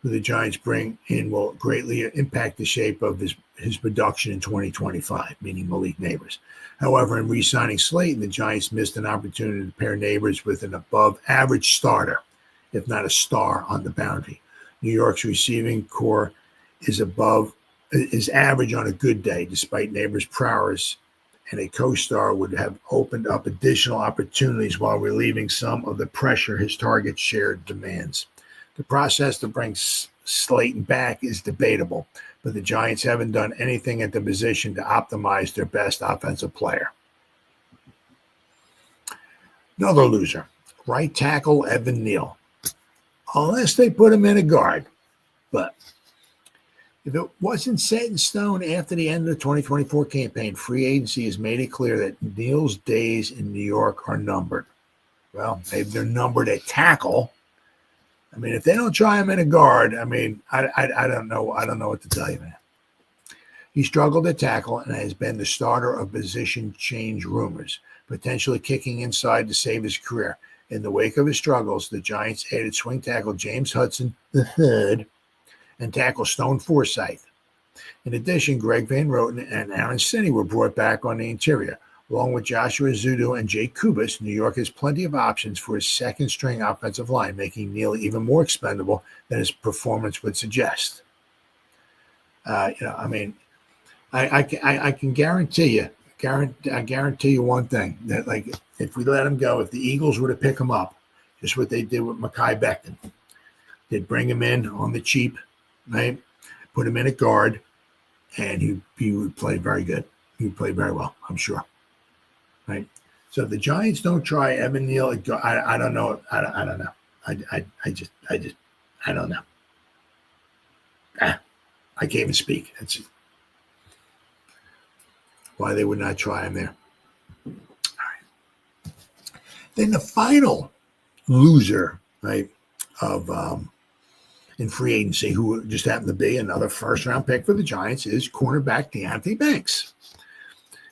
who the Giants bring in will greatly impact the shape of his production in 2025, meaning Malik Neighbors. However, in re-signing Slayton, the Giants missed an opportunity to pair Neighbors with an above-average starter, if not a star, on the boundary. New York's receiving core is average on a good day, despite Neighbors' prowess, and a co-star would have opened up additional opportunities while relieving some of the pressure his target share demands. The process to bring Slayton back is debatable, but the Giants haven't done anything at the position to optimize their best offensive player. Another loser, right tackle Evan Neal. Unless they put him in a guard, but if it wasn't set in stone after the end of the 2024 campaign, free agency has made it clear that Neal's days in New York are numbered. Well, maybe they're numbered at tackle. I mean, if they don't try him in a guard, I mean, I don't know. I don't know what to tell you, man. He struggled at tackle and has been the starter of position change rumors, potentially kicking inside to save his career. In the wake of his struggles, the Giants added swing tackle James Hudson III and tackle Stone Forsythe. In addition, Greg Van Roten and Aaron Sinney were brought back on the interior. Along with Joshua Zudu and Jake Kubas, New York has plenty of options for his second-string offensive line, making Neal even more expendable than his performance would suggest. I can guarantee you, I guarantee you one thing, that like if we let him go, if the Eagles were to pick him up, just what they did with Mekhi Becton, they'd bring him in on the cheap, right? Put him in at guard, and he would play very good. He would play very well, I'm sure. Right. So if the Giants don't try Evan Neal, I don't know. I don't know. I don't know. I can't even speak. That's why they would not try him there. All right. Then the final loser, right, of in free agency, who just happened to be another first-round pick for the Giants, is cornerback Deonte Banks.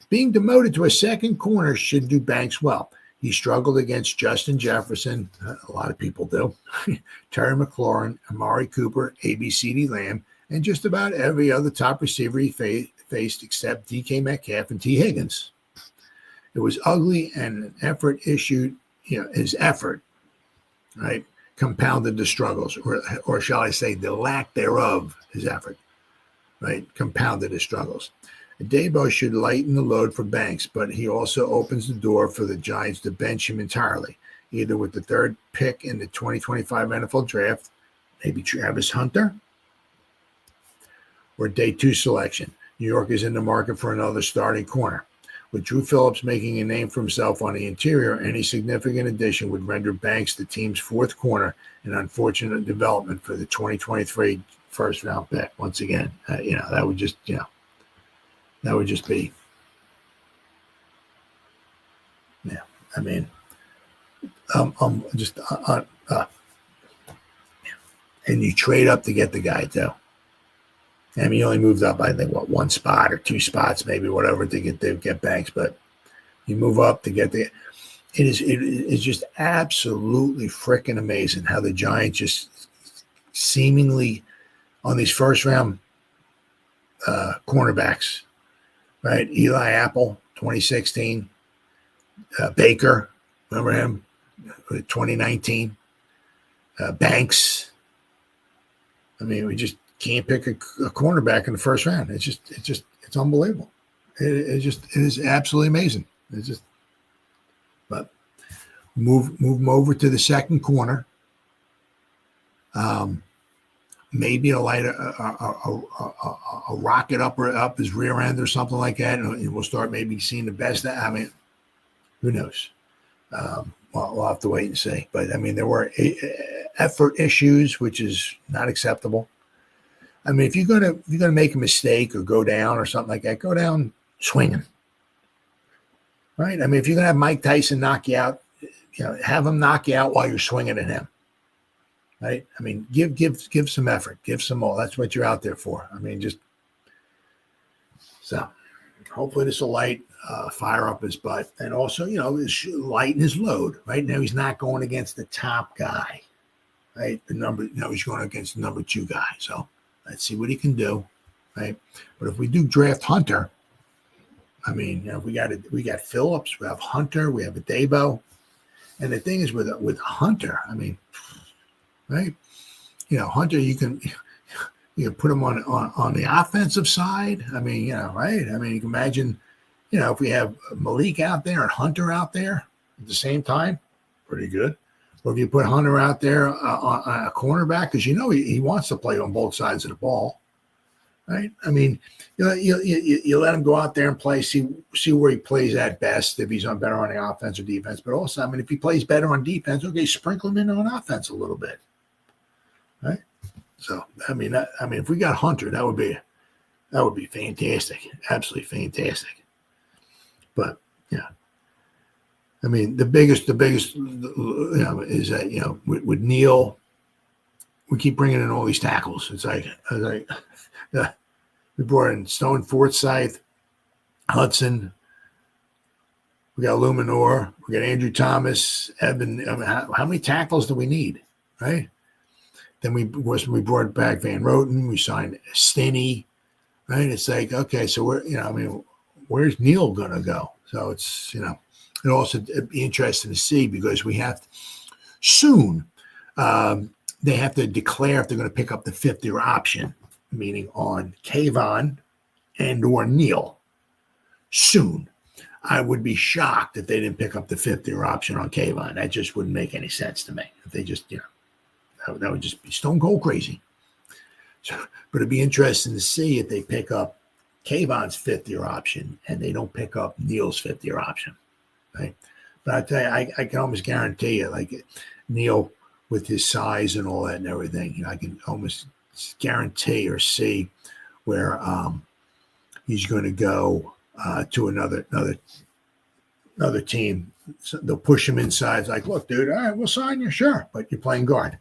Being demoted to a second corner should do Banks well. He struggled against Justin Jefferson, a lot of people do, Terry McLaurin, Amari Cooper, ABCD Lamb, and just about every other top receiver he faced except DK Metcalf and T. Higgins. It was ugly, and an effort issued, his effort, right, compounded the struggles, or shall I say the lack thereof, his effort, right, compounded his struggles. Debo should lighten the load for Banks, but he also opens the door for the Giants to bench him entirely, either with the third pick in the 2025 NFL Draft, maybe Travis Hunter, or day 2 selection. New York is in the market for another starting corner. With Drew Phillips making a name for himself on the interior, any significant addition would render Banks the team's 4th corner, an unfortunate development for the 2023 first-round pick. Once again, that would just, that would just be, I mean, and you trade up to get the guy too. I mean, you only moved up, I think, 1 spot or 2 spots, maybe, whatever, to get Banks, but you move up to get it is just absolutely freaking amazing how the Giants just seemingly on these first round cornerbacks. Right, Eli Apple, 2016. Baker, remember him? 2019. Banks. I mean, we just can't pick a cornerback in the first round. It's unbelievable. It is absolutely amazing. But move them over to the second corner. maybe a light a rocket up his rear end or something like that, and we'll start maybe seeing the best. I mean, who knows? We'll have to wait and see. But I mean, there were effort issues, which is not acceptable. I mean, if you're gonna make a mistake or go down or something like that, go down swinging, right? I mean, if you're gonna have Mike Tyson knock you out, have him knock you out while you're swinging at him, right? I mean, give some effort, give some more. That's what you're out there for. I mean, just so hopefully this will light fire up his butt, and also lighten his load. Right now, he's not going against the top guy, right? He's going against the number 2 guy. So let's see what he can do, right? But if we do draft Hunter, I mean, we got Phillips, we have Hunter, we have a Debo, and the thing is with Hunter, I mean, right? Hunter, you can put him on the offensive side. I mean, right? I mean, you can imagine, if we have Malik out there and Hunter out there at the same time, pretty good. Or if you put Hunter out there on a cornerback, because he wants to play on both sides of the ball, right? I mean, you let him go out there and play, see where he plays at best, if he's better on the offense or defense. But also, I mean, if he plays better on defense, okay, sprinkle him in on offense a little bit, right? So, I mean, if we got Hunter, that would be fantastic, absolutely fantastic. But I mean, the biggest, is that with Neal, we keep bringing in all these tackles. It's like we brought in Stone, Forsythe, Hudson. We got Luminor. We got Andrew Thomas, Evan. I mean, how many tackles do we need, right? Then we brought back Van Roten. We signed Stinney, right? It's like, okay, so where's Neal gonna go? So it's it'll also be interesting to see, because we have soon. They have to declare if they're going to pick up the 5th-year option, meaning on Kayvon and or Neal. Soon. I would be shocked if they didn't pick up the 5th-year option on Kayvon. That just wouldn't make any sense to me. If they just, that would just be stone cold crazy. So, but it'd be interesting to see if they pick up Kayvon's 5th-year option and they don't pick up Neal's 5th-year option, right? But I tell you, I can almost guarantee you, like Neal, with his size and all that and everything, I can almost guarantee or see where he's going to go to another team. So they'll push him inside. It's like, look, dude, all right, we'll sign you, sure, but you're playing guard.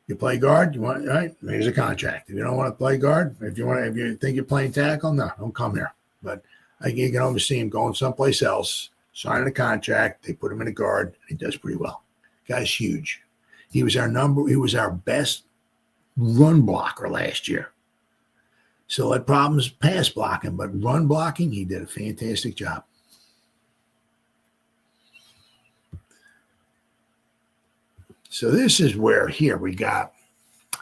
You play guard, you want, all right, here's a contract. If you don't want to play guard, if you think you're playing tackle, no, don't come here. But you can almost see him going someplace else, signing a contract. They put him in a guard, and he does pretty well. Guy's huge. He was our best run blocker last year. So had problems pass blocking, but run blocking, he did a fantastic job. So this is where here we got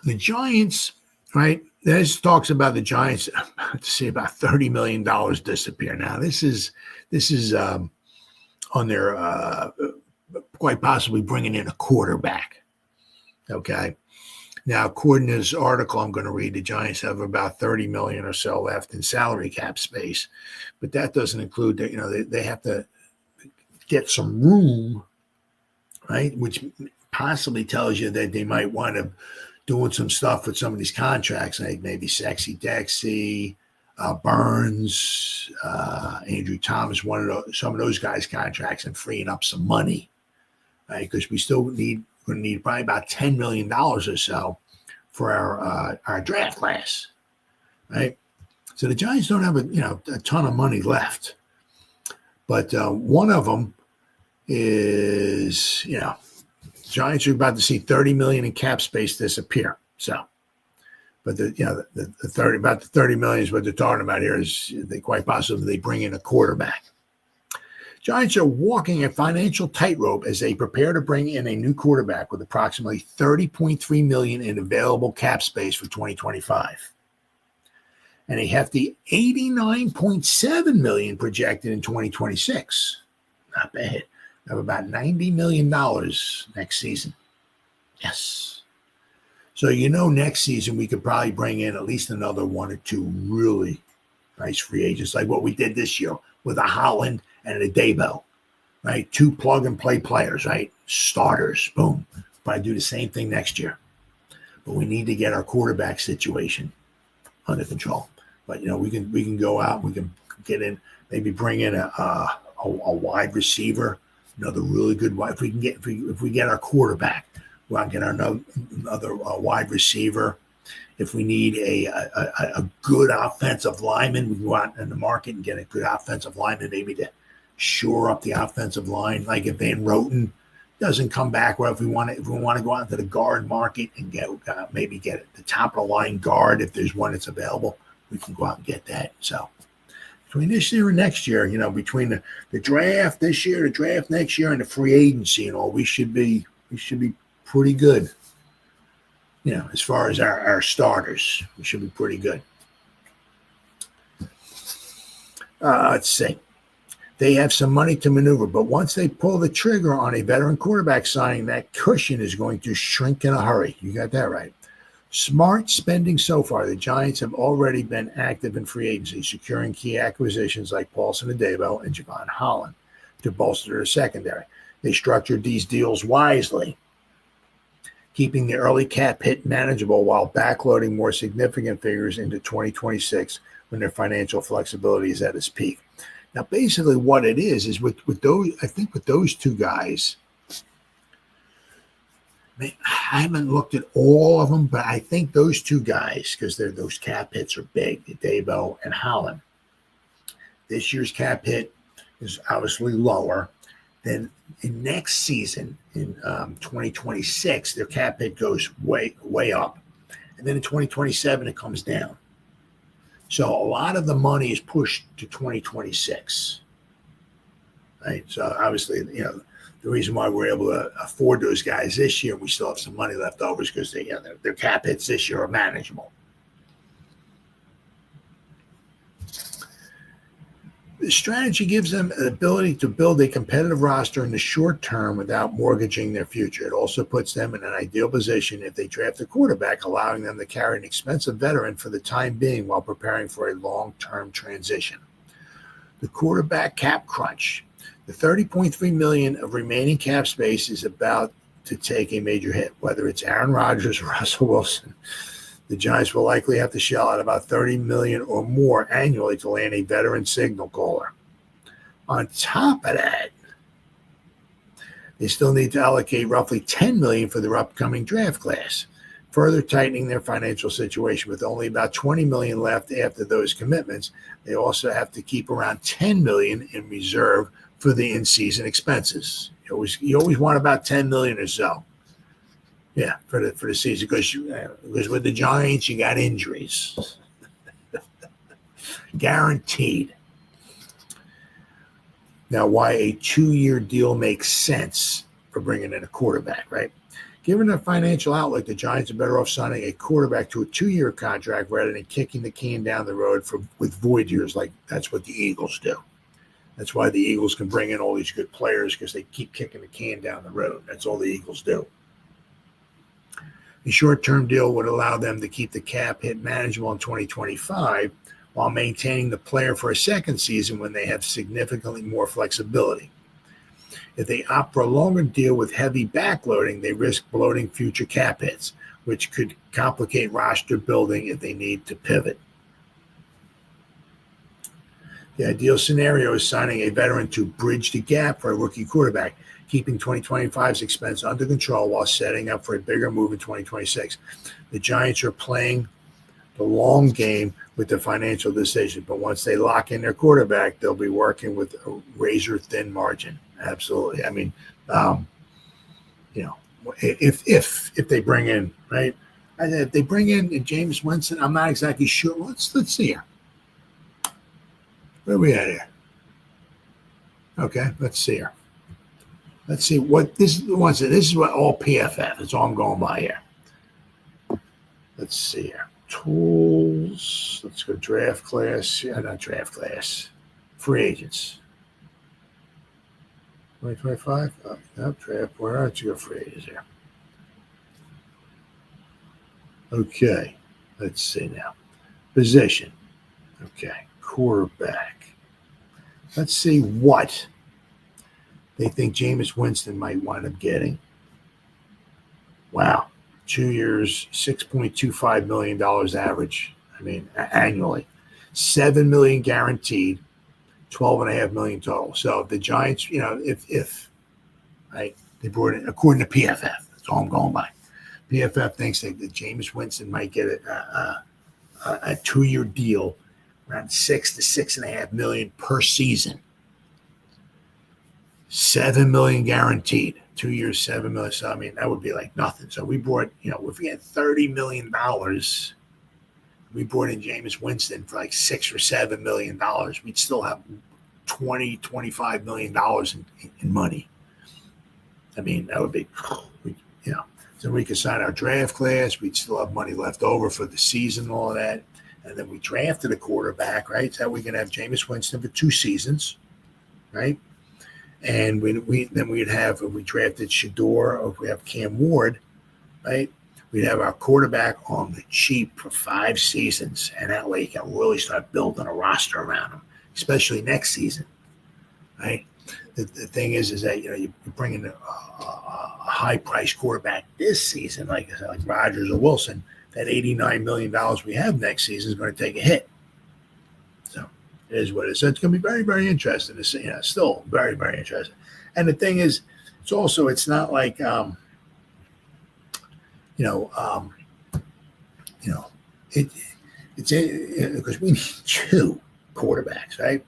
the Giants, right? This talks about the Giants to see about $30 million disappear. Now this is on their quite possibly bringing in a quarterback. Okay. Now, according to this article I'm going to read, the Giants have about $30 million or so left in salary cap space, but that doesn't include that. They have to get some room, right? Which possibly tells you that they might wind up doing some stuff with some of these contracts, like maybe Sexy Dexy, Burns, Andrew Thomas, some of those guys' contracts, and freeing up some money, right? Because we still going to need probably about $10 million or so for our draft class, right? So the Giants don't have a ton of money left, but one of them is Giants are about to see $30 million in cap space disappear. So, but the $30 million is what they're talking about here. Is they quite possibly they bring in a quarterback. Giants are walking a financial tightrope as they prepare to bring in a new quarterback with approximately $30.3 million in available cap space for 2025, and a hefty $89.7 million projected in 2026. Not bad. Of about $90 million next season. Yes. So, next season we could probably bring in at least another one or two really nice free agents, like what we did this year with a Holland and a Debo, right? Two plug-and-play players, right? Starters, boom. Probably do the same thing next year. But we need to get our quarterback situation under control. But, we can go out, we can get in, maybe bring in a wide receiver, another really good wide. If we get our quarterback, we'll get another wide receiver. If we need a good offensive lineman, we can go out in the market and get a good offensive lineman, maybe to shore up the offensive line. Like if Van Roten doesn't come back, or if we want to go out into the guard market and maybe get the top of the line guard, if there's one that's available, we can go out and get that. So between this year and next year, between the draft this year, the draft next year, and the free agency and all, we should be pretty good. As far as our starters, we should be pretty good. Let's see. They have some money to maneuver, but once they pull the trigger on a veteran quarterback signing, that cushion is going to shrink in a hurry. You got that right. Smart spending so far. The Giants have already been active in free agency, securing key acquisitions like Paulson Adebo and Javon Holland to bolster their secondary. They structured these deals wisely, keeping the early cap hit manageable while backloading more significant figures into 2026 when their financial flexibility is at its peak. Now, basically what it is with those, I think with those two guys, I haven't looked at all of them, but I think those two guys, because those cap hits are big, Debo and Holland. This year's cap hit is obviously lower. Then in next season, in 2026, their cap hit goes way up. And then in 2027, it comes down. So a lot of the money is pushed to 2026. Right? So obviously, the reason why we're able to afford those guys this year, and we still have some money left over, is because their cap hits this year are manageable. The strategy gives them the ability to build a competitive roster in the short term without mortgaging their future. It also puts them in an ideal position if they draft a quarterback, allowing them to carry an expensive veteran for the time being while preparing for a long-term transition. The quarterback cap crunch. The $30.3 million of remaining cap space is about to take a major hit, whether it's Aaron Rodgers or Russell Wilson. The Giants will likely have to shell out about $30 million or more annually to land a veteran signal caller. On top of that, they still need to allocate roughly $10 million for their upcoming draft class, further tightening their financial situation. With only about $20 million left after those commitments, they also have to keep around $10 million in reserve for the in-season expenses. You always want about $10 million or so. Yeah, for the season, because with the Giants, you got injuries. Guaranteed. Now, why a 2-year deal makes sense for bringing in a quarterback, right? Given the financial outlook, the Giants are better off signing a quarterback to a 2-year contract rather than kicking the can down the road with void years, like that's what the Eagles do. That's why the Eagles can bring in all these good players, because they keep kicking the can down the road. That's all the Eagles do. The short-term deal would allow them to keep the cap hit manageable in 2025 while maintaining the player for a second season when they have significantly more flexibility. If they opt for a longer deal with heavy backloading, they risk bloating future cap hits, which could complicate roster building if they need to pivot. The ideal scenario is signing a veteran to bridge the gap for a rookie quarterback, keeping 2025's expense under control while setting up for a bigger move in 2026. The Giants are playing the long game with the financial decision, but once they lock in their quarterback, they'll be working with a razor-thin margin. Absolutely. I mean, if they bring in, right? If they bring in Jameis Winston, I'm not exactly sure. Let's see here. Where are we at here? Okay, let's see here. Let's see what this is. This is what all PFF. That's all I'm going by here. Let's see here. Tools. Let's go draft class. Yeah, not draft class. Free agents. 2025. Oh, no, draft. Where aren't you? Go free agents here. Okay, let's see now. Position. Okay, quarterback. Let's see what they think Jameis Winston might wind up getting. Wow. 2 years, $6.25 million average. I mean, annually. $7 million guaranteed, $12.5 million total. So the Giants, if right, they brought it according to PFF. That's all I'm going by. PFF thinks that Jameis Winston might get a 2-year deal, around $6 to $6.5 million per season. $7 million guaranteed. 2 years, $7 million. So I mean, that would be like nothing. So we brought, if we had $30 million, we brought in Jameis Winston for like $6 or $7 million. We'd still have $25 million in money. I mean, that would be, So we could sign our draft class. We'd still have money left over for the season and all of that. And then we drafted a quarterback, right? So we can have Jameis Winston for 2 seasons, right? And we'd have, if we drafted Shador or if we have Cam Ward, right? We'd have our quarterback on the cheap for 5 seasons. And that way you can really start building a roster around him, especially next season, right? The thing is that, you bring in a high-priced quarterback this season, like Rodgers or Wilson, that $89 million we have next season is going to take a hit. So it is what it is. So it's going to be very, very interesting to see. Still very, very interesting. And the thing is, it's not like, because we need 2 quarterbacks, right?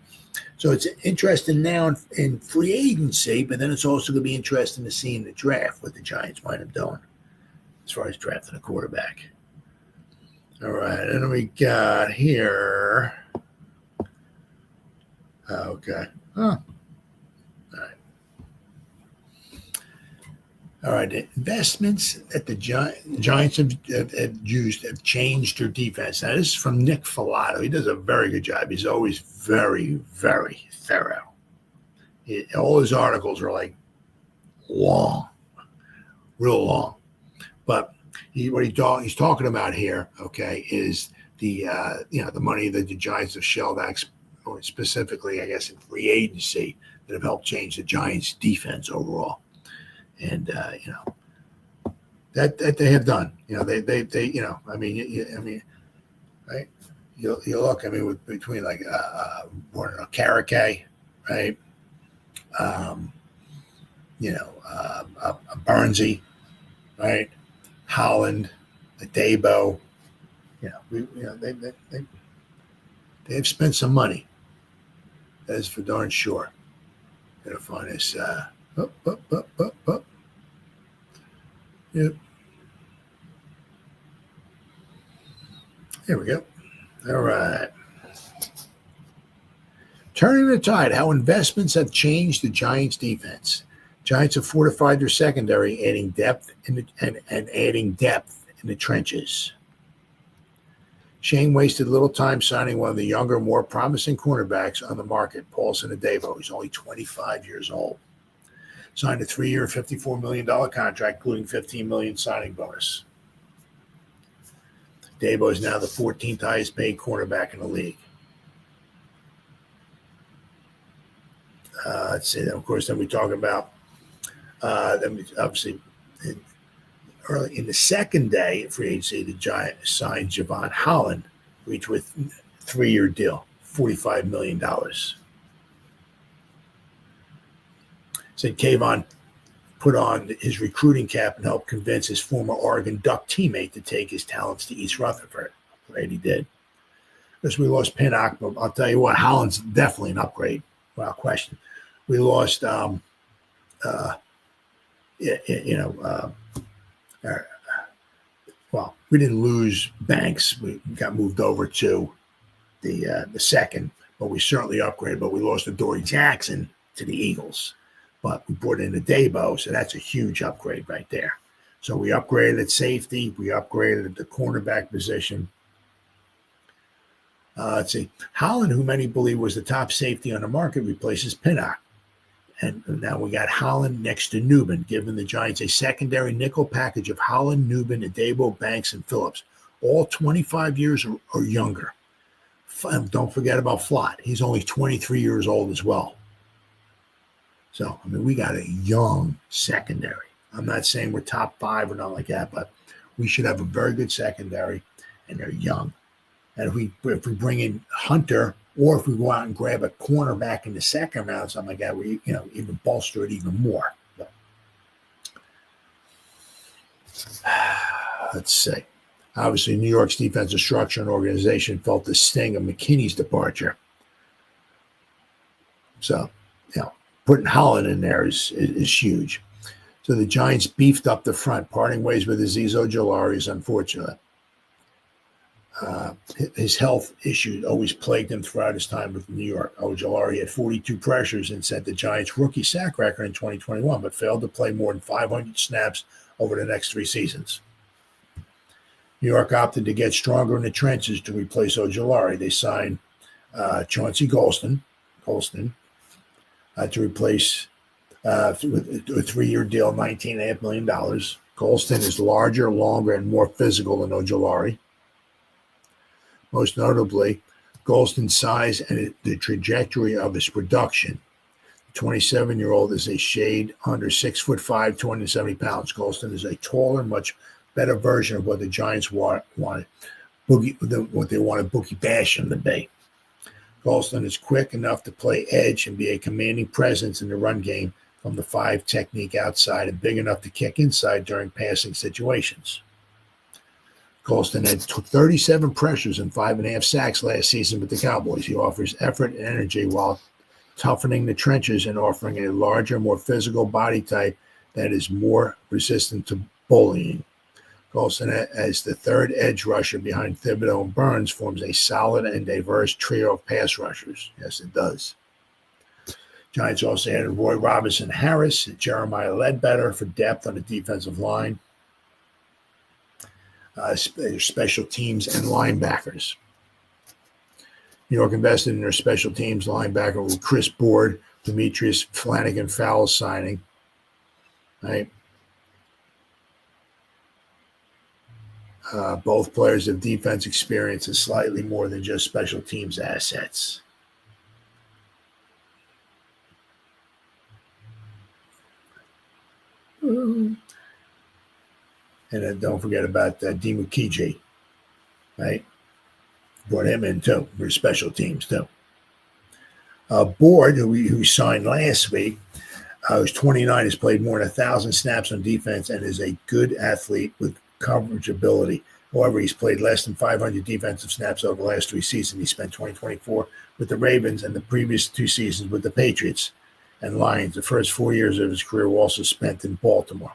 So it's interesting now in free agency, but then it's also going to be interesting to see in the draft what the Giants might have done as far as drafting a quarterback. All right, and then we got here. Okay. Huh. All right. The investments that the Giants have used have changed their defense. Now, this is from Nick Filato. He does a very good job. He's always very, very thorough. All his articles are like long, real long. But what he's talking about here, okay, is the money that the Giants have shelled out, specifically, I guess, in free agency, that have helped change the Giants' defense overall. And that they have done. They right? You look. I mean, between like Caracay, right? Burnsy, right? Holland, Adebo. They've spent some money. That is for darn sure. Gotta find this. Up. Yep. Here we go. All right. Turning the tide, how investments have changed the Giants' defense. Giants have fortified their secondary, adding depth and adding depth in the trenches. Shane wasted little time signing one of the younger, more promising cornerbacks on the market, Paulson Adebo. He's only 25 years old. Signed a 3-year, $54 million contract, including $15 million signing bonus. Dabo is now the 14th highest paid cornerback in the league. Let's see. Of course, then we talk about obviously early in the second day of free agency, the Giants signed Javon Holland, reached with 3-year deal, $45 million. Said Kayvon put on his recruiting cap and helped convince his former Oregon Duck teammate to take his talents to East Rutherford. Right, he did. Because we lost Pinnock, but I'll tell you what, Holland's definitely an upgrade, without question. We lost, we didn't lose Banks. We got moved over to the second, but we certainly upgraded. But we lost Adoree Jackson to the Eagles. But we brought in a Dabo, so that's a huge upgrade right there. So we upgraded at safety. We upgraded at the cornerback position. Let's see. Holland, who many believe was the top safety on the market, replaces Pinnock. And now we got Holland next to Newman, giving the Giants a secondary nickel package of Holland, Newman, Adebo, Banks, and Phillips. all 25 years or younger. Don't forget about Flott. He's only 23 years old as well. So, I mean, we got a young secondary. I'm not saying we're top 5 or nothing like that, but we should have a very good secondary, and they're young. And if we bring in Hunter, or if we go out and grab a cornerback in the second round, something like that, we even bolster it even more. So, let's see. Obviously, New York's defensive structure and organization felt the sting of McKinney's departure. So, putting Holland in there is huge. So the Giants beefed up the front, parting ways with Azeez Ojulari is unfortunate. His health issues always plagued him throughout his time with New York. Ojulari had 42 pressures and set the Giants' rookie sack record in 2021, but failed to play more than 500 snaps over the next 3 seasons. New York opted to get stronger in the trenches to replace Ojulari. They signed Chauncey Golston to replace with a 3-year deal, $19.5 million. Golston is larger, longer, and more physical than Ojulari. Most notably, Golston's size and the trajectory of his production. The 27-year-old is a shade under 6'5", 270 pounds. Golston is a taller, much better version of what the Giants wanted what they wanted Bookie Basham to be. Golston is quick enough to play edge and be a commanding presence in the run game from the 5 technique outside, and big enough to kick inside during passing situations. Golston had 37 pressures and 5.5 sacks last season with the Cowboys. He offers effort and energy while toughening the trenches and offering a larger, more physical body type that is more resistant to bullying. Golston, as the third edge rusher behind Thibodeau and Burns, forms a solid and diverse trio of pass rushers. Yes, it does. Giants also added Roy Robinson Harris and Jeremiah Ledbetter for depth on the defensive line, special teams, and linebackers. New York invested in their special teams linebacker with Chris Board, Demetrius Flanagan-Fowles signing. Right. Both players have defense experience and slightly more than just special teams assets. And then don't forget about Dimukiji, right? Brought him in too for special teams too. Board, who signed last week, who's 29, has played more than 1,000 snaps on defense and is a good athlete with coverage ability. However, he's played less than 500 defensive snaps over the last 3 seasons. He spent 2024 with the Ravens and the previous 2 seasons with the Patriots and Lions. The first 4 years of his career were also spent in Baltimore.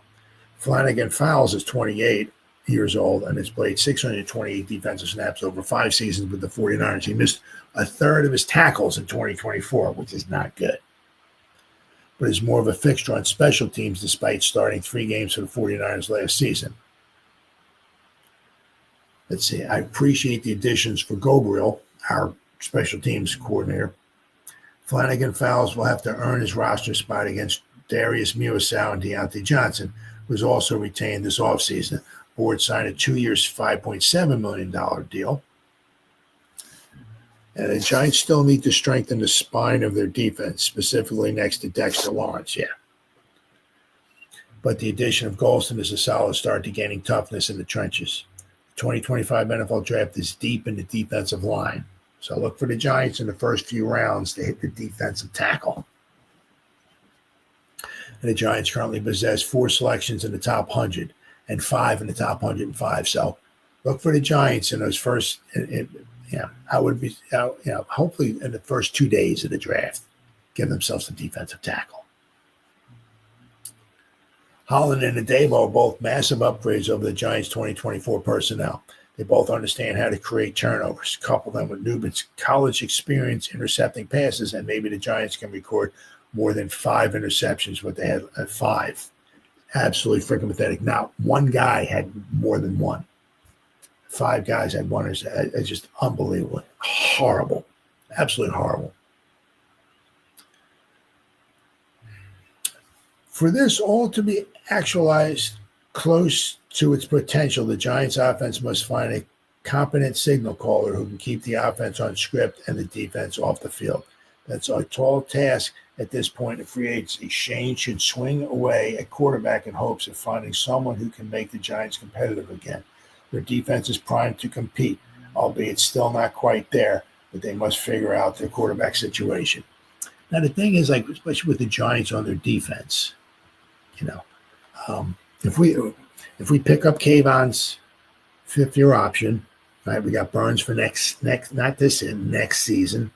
Flanagan-Fowles is 28 years old and has played 628 defensive snaps over 5 seasons with the 49ers. He missed a third of his tackles in 2024, which is not good, but is more of a fixture on special teams despite starting 3 games for the 49ers last season. Let's see. I appreciate the additions for Gabriel, our special teams coordinator. Flanagan-Fowles will have to earn his roster spot against Darius Muasau and Deontay Johnson, who was also retained this offseason. Board signed a 2-year, $5.7 million deal. And the Giants still need to strengthen the spine of their defense, specifically next to Dexter Lawrence. Yeah. But the addition of Golston is a solid start to gaining toughness in the trenches. 2025 NFL draft is deep in the defensive line. So look for the Giants in the first few rounds to hit the defensive tackle. And the Giants currently possess 4 selections in the top 100 and 5 in the top 105. So look for the Giants in those first, I would be, hopefully in the first 2 days of the draft, give themselves a defensive tackle. Holland and Adebo are both massive upgrades over the Giants' 2024 personnel. They both understand how to create turnovers. Couple them with Newman's college experience intercepting passes, and maybe the Giants can record more than 5 interceptions, what they had at 5. Absolutely freaking pathetic. Not one guy had more than 1. 5 guys had 1. It's just unbelievable. Horrible. Absolutely horrible. For this all to be actualized close to its potential, the Giants offense must find a competent signal caller who can keep the offense on script and the defense off the field. That's a tall task at this point in free agency. Shane should swing away at quarterback in hopes of finding someone who can make the Giants competitive again. Their defense is primed to compete, albeit still not quite there, but they must figure out their quarterback situation. Now, the thing is, like, especially with the Giants on their defense, if we pick up Kayvon's fifth-year option, right, we got Burns for next season,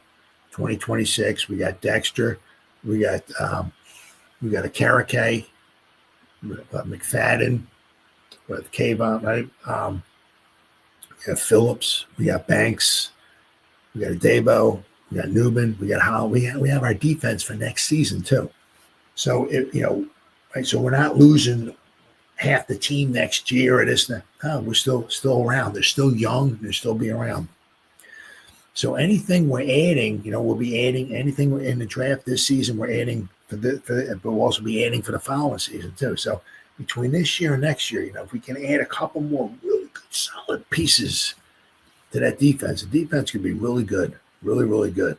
2026. We got Dexter. We got a Karake, McFadden, with Kayvon, right? We got Phillips. We got Banks. We got Debo. We got Newman. We got Howell. We have our defense for next season too. So right. So we're not losing half the team next year or this. No, we're still around. They're still young. They'll still be around. So anything we're adding, we'll be adding anything in the draft this season. We're adding but we'll also be adding for the following season too. So between this year and next year, if we can add a couple more really good, solid pieces to that defense, the defense could be really good, really, really good.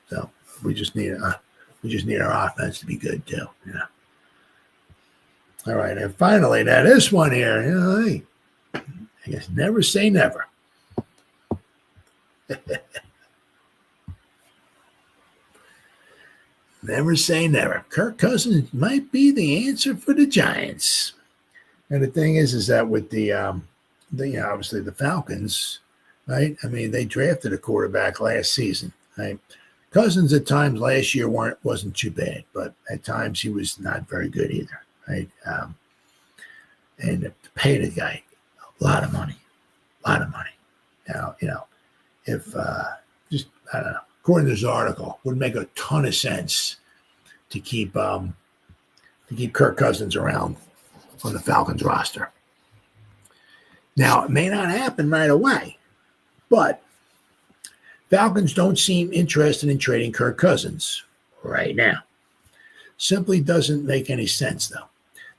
So we just need our offense to be good too. All right, and finally, now this one here, hey, I guess never say never. Never say never. Kirk Cousins might be the answer for the Giants. And the thing is that with the obviously the Falcons, right? I mean, they drafted a quarterback last season, right? Cousins at times last year wasn't too bad, but at times he was not very good either, right? And to pay the guy a lot of money. Now, if just I don't know, according to this article, would make a ton of sense to keep Kirk Cousins around on the Falcons roster. Now, it may not happen right away, but Falcons don't seem interested in trading Kirk Cousins right now. Simply doesn't make any sense, though.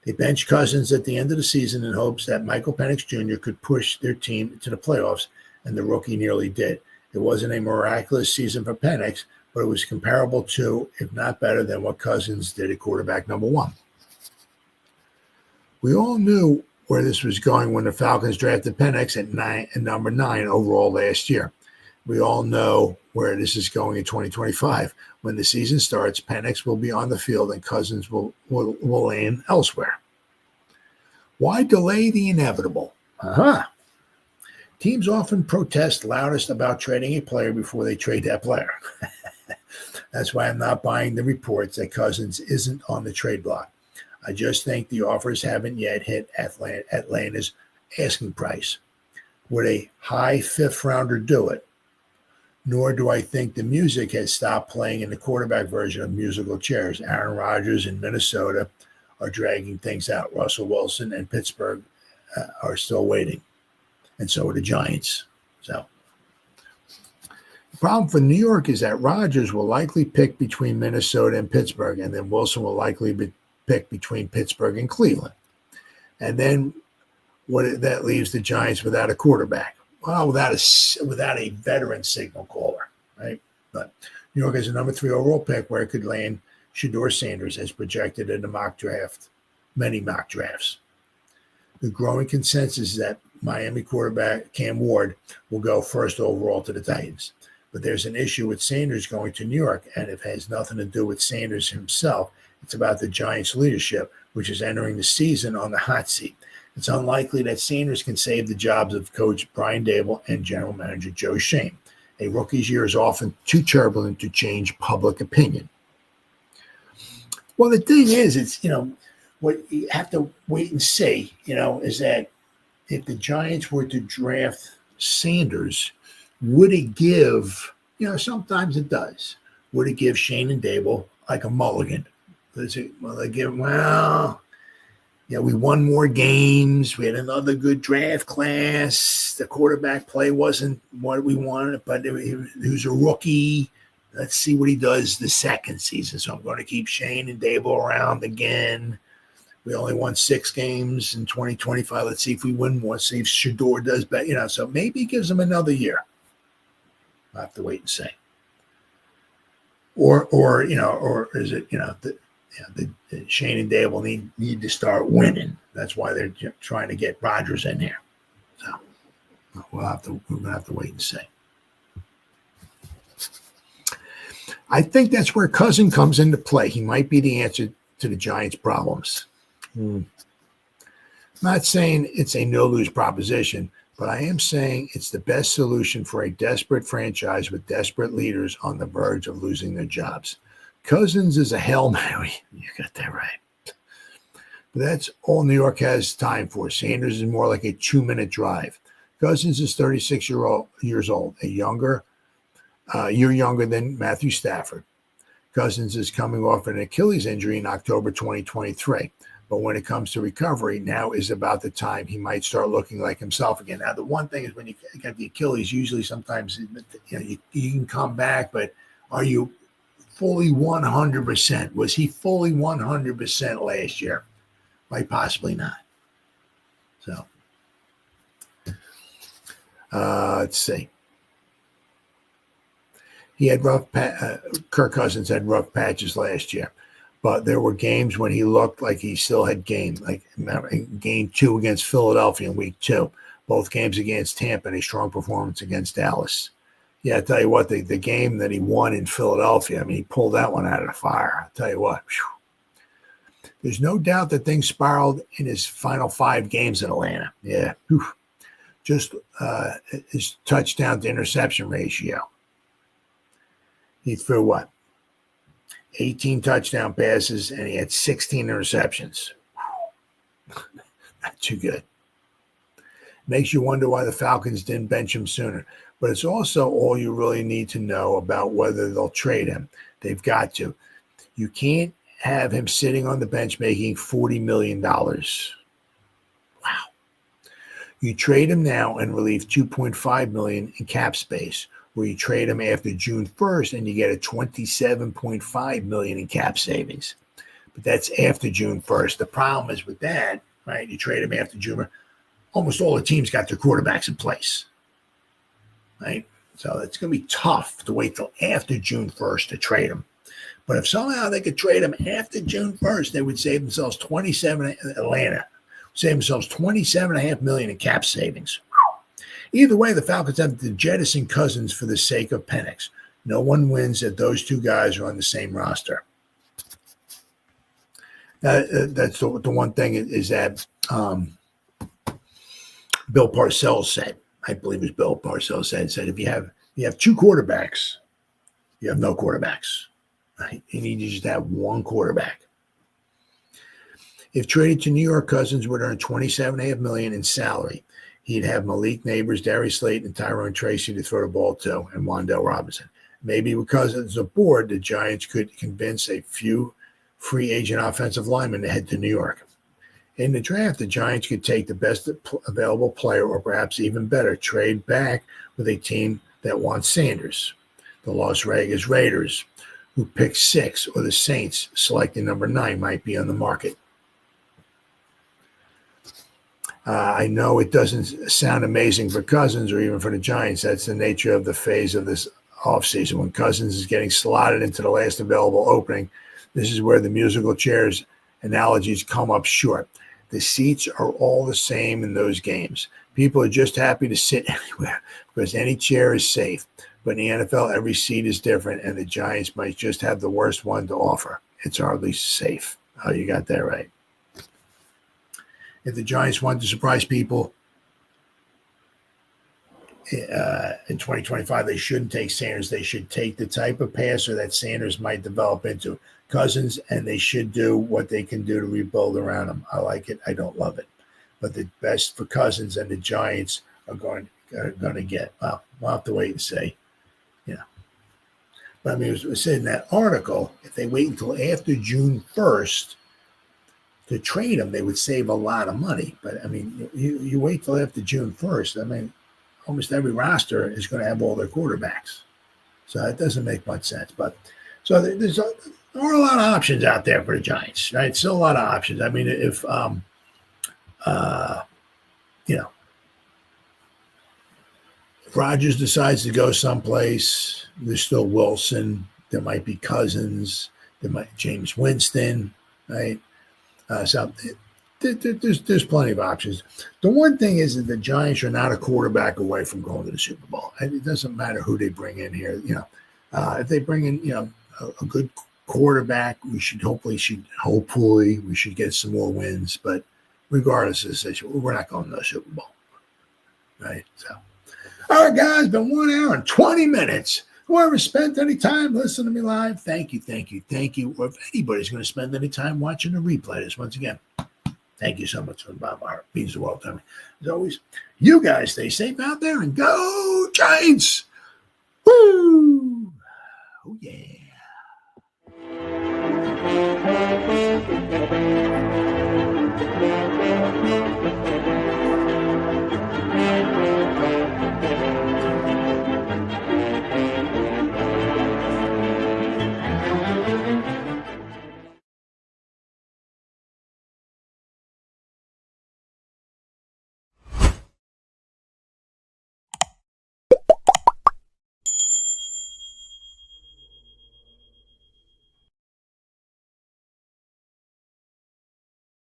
They benched Cousins at the end of the season in hopes that Michael Penix Jr. could push their team to the playoffs, and the rookie nearly did. It wasn't a miraculous season for Penix, but it was comparable to, if not better than, what Cousins did at quarterback number one. We all knew where this was going when the Falcons drafted Penix at number 9 overall last year. We all know where this is going in 2025. When the season starts, Penix will be on the field and Cousins will land elsewhere. Why delay the inevitable? Teams often protest loudest about trading a player before they trade that player. That's why I'm not buying the reports that Cousins isn't on the trade block. I just think the offers haven't yet hit Atlanta's asking price. Would a high fifth rounder do it? Nor do I think the music has stopped playing in the quarterback version of musical chairs. Aaron Rodgers in Minnesota are dragging things out. Russell Wilson and Pittsburgh are still waiting. And so are the Giants. So the problem for New York is that Rodgers will likely pick between Minnesota and Pittsburgh, and then Wilson will likely be picked between Pittsburgh and Cleveland. And then that leaves the Giants without a quarterback. Well, without a veteran signal caller, right? But New York has a number 3 overall pick where it could land Shedeur Sanders as projected in the many mock drafts. The growing consensus is that Miami quarterback Cam Ward will go first overall to the Titans. But there's an issue with Sanders going to New York, and it has nothing to do with Sanders himself. It's about the Giants' leadership, which is entering the season on the hot seat. It's unlikely that Sanders can save the jobs of coach Brian Daboll and general manager Joe Shane. A rookie's year is often too turbulent to change public opinion. Well, the thing is, it's, what you have to wait and see, is that if the Giants were to draft Sanders, would it give, sometimes it does, would it give Shane and Daboll like a mulligan? We won more games. We had another good draft class. The quarterback play wasn't what we wanted, but he was a rookie. Let's see what he does the second season. So I'm going to keep Shane and Daboll around again. We only won 6 games in 2025. Let's see if we win more. See if Shador does better. So maybe it gives him another year. I'll have to wait and see. Or is it, the Shane and Dave will need to start winning. That's why they're trying to get Rodgers in here. So we're gonna have to wait and see. I think that's where Cousin comes into play. He might be the answer to the Giants' problems. Not saying it's a no-lose proposition, but I am saying it's the best solution for a desperate franchise with desperate leaders on the verge of losing their jobs. Cousins is a Hail Mary. You got that right. But that's all New York has time for. Sanders is more like a 2-minute drive. Cousins is 36 years old, a year younger than Matthew Stafford. Cousins is coming off an Achilles injury in October 2023. But when it comes to recovery, now is about the time he might start looking like himself again. Now, the one thing is when you got the Achilles, usually sometimes you can come back, but are you fully 100%? Was he fully 100% last year? Might possibly not. So, let's see. He had Kirk Cousins had rough patches last year. But there were games when he looked like he still had game. Like game 2 against Philadelphia in week 2. Both games against Tampa and a strong performance against Dallas. Yeah, I tell you what, the game that he won in Philadelphia, I mean, he pulled that one out of the fire. I tell you what. Whew. There's no doubt that things spiraled in his final 5 games in Atlanta. Yeah. Whew. Just his touchdown to interception ratio. He threw what? 18 touchdown passes, and he had 16 interceptions. Not too good. Makes you wonder why the Falcons didn't bench him sooner. But it's also all you really need to know about whether they'll trade him. They've got to. You can't have him sitting on the bench making $40 million. Wow. You trade him now and relieve $2.5 million in cap space. Where you trade him after June 1st and you get a $27.5 million in cap savings. But that's after June 1st. The problem is with that, right? You trade him after June. Almost all the teams got their quarterbacks in place, right? So it's going to be tough to wait till after June 1st to trade him. But if somehow they could trade him after June 1st, they would save themselves $27.5 million in cap savings. Either way, the Falcons have to jettison Cousins for the sake of Penix. No one wins if those two guys are on the same roster. That's the one thing is that Bill Parcells said. I believe it was Bill Parcells said if you have 2 quarterbacks, you have no quarterbacks. Right? You need to just have one quarterback. If traded to New York, Cousins would earn $27.5 million in salary. He'd have Malik Neighbors, Darius Slayton, and Tyrone Tracy to throw the ball to, and Wan'Dale Robinson. Maybe with Cousins aboard, the Giants could convince a few free agent offensive linemen to head to New York. In the draft, the Giants could take the best available player, or perhaps even better, trade back with a team that wants Sanders. The Las Vegas Raiders, who picked 6, or the Saints, selecting number 9, might be on the market. I know it doesn't sound amazing for Cousins or even for the Giants. That's the nature of the phase of this offseason. When Cousins is getting slotted into the last available opening, this is where the musical chairs analogies come up short. The seats are all the same in those games. People are just happy to sit anywhere because any chair is safe. But in the NFL, every seat is different, and the Giants might just have the worst one to offer. It's hardly safe. Oh, you got that right. If the Giants want to surprise people in 2025, they shouldn't take Sanders. They should take the type of passer that Sanders might develop into Cousins, and they should do what they can do to rebuild around him. I like it. I don't love it. But the best for Cousins and the Giants are going to get. Well, we'll have to wait and see. Yeah. But I mean, it was said in that article, if they wait until after June 1st, to trade him, they would save a lot of money. But, I mean, you wait till after June 1st. I mean, almost every roster is going to have all their quarterbacks. So it doesn't make much sense. But so there's there are a lot of options out there for the Giants, right? Still a lot of options. I mean, if you know, if Rodgers decides to go someplace, there's still Wilson. There might be Cousins. There might Jameis Winston, right? So there's plenty of options. The one thing is that the Giants are not a quarterback away from going to the Super Bowl. And it doesn't matter who they bring in here. You know, if they bring in, you know, a good quarterback, we should hopefully we should get some more wins. But regardless of the situation, we're not going to the Super Bowl, right? So, all right, guys, been 1 hour and 20 minutes. Whoever spent any time listening to me live, thank you. Or if anybody's going to spend any time watching the replay, this once again, thank you so much from the bottom of my heart. It means the world to me. As always, you guys stay safe out there and go Giants! Woo! Oh, yeah.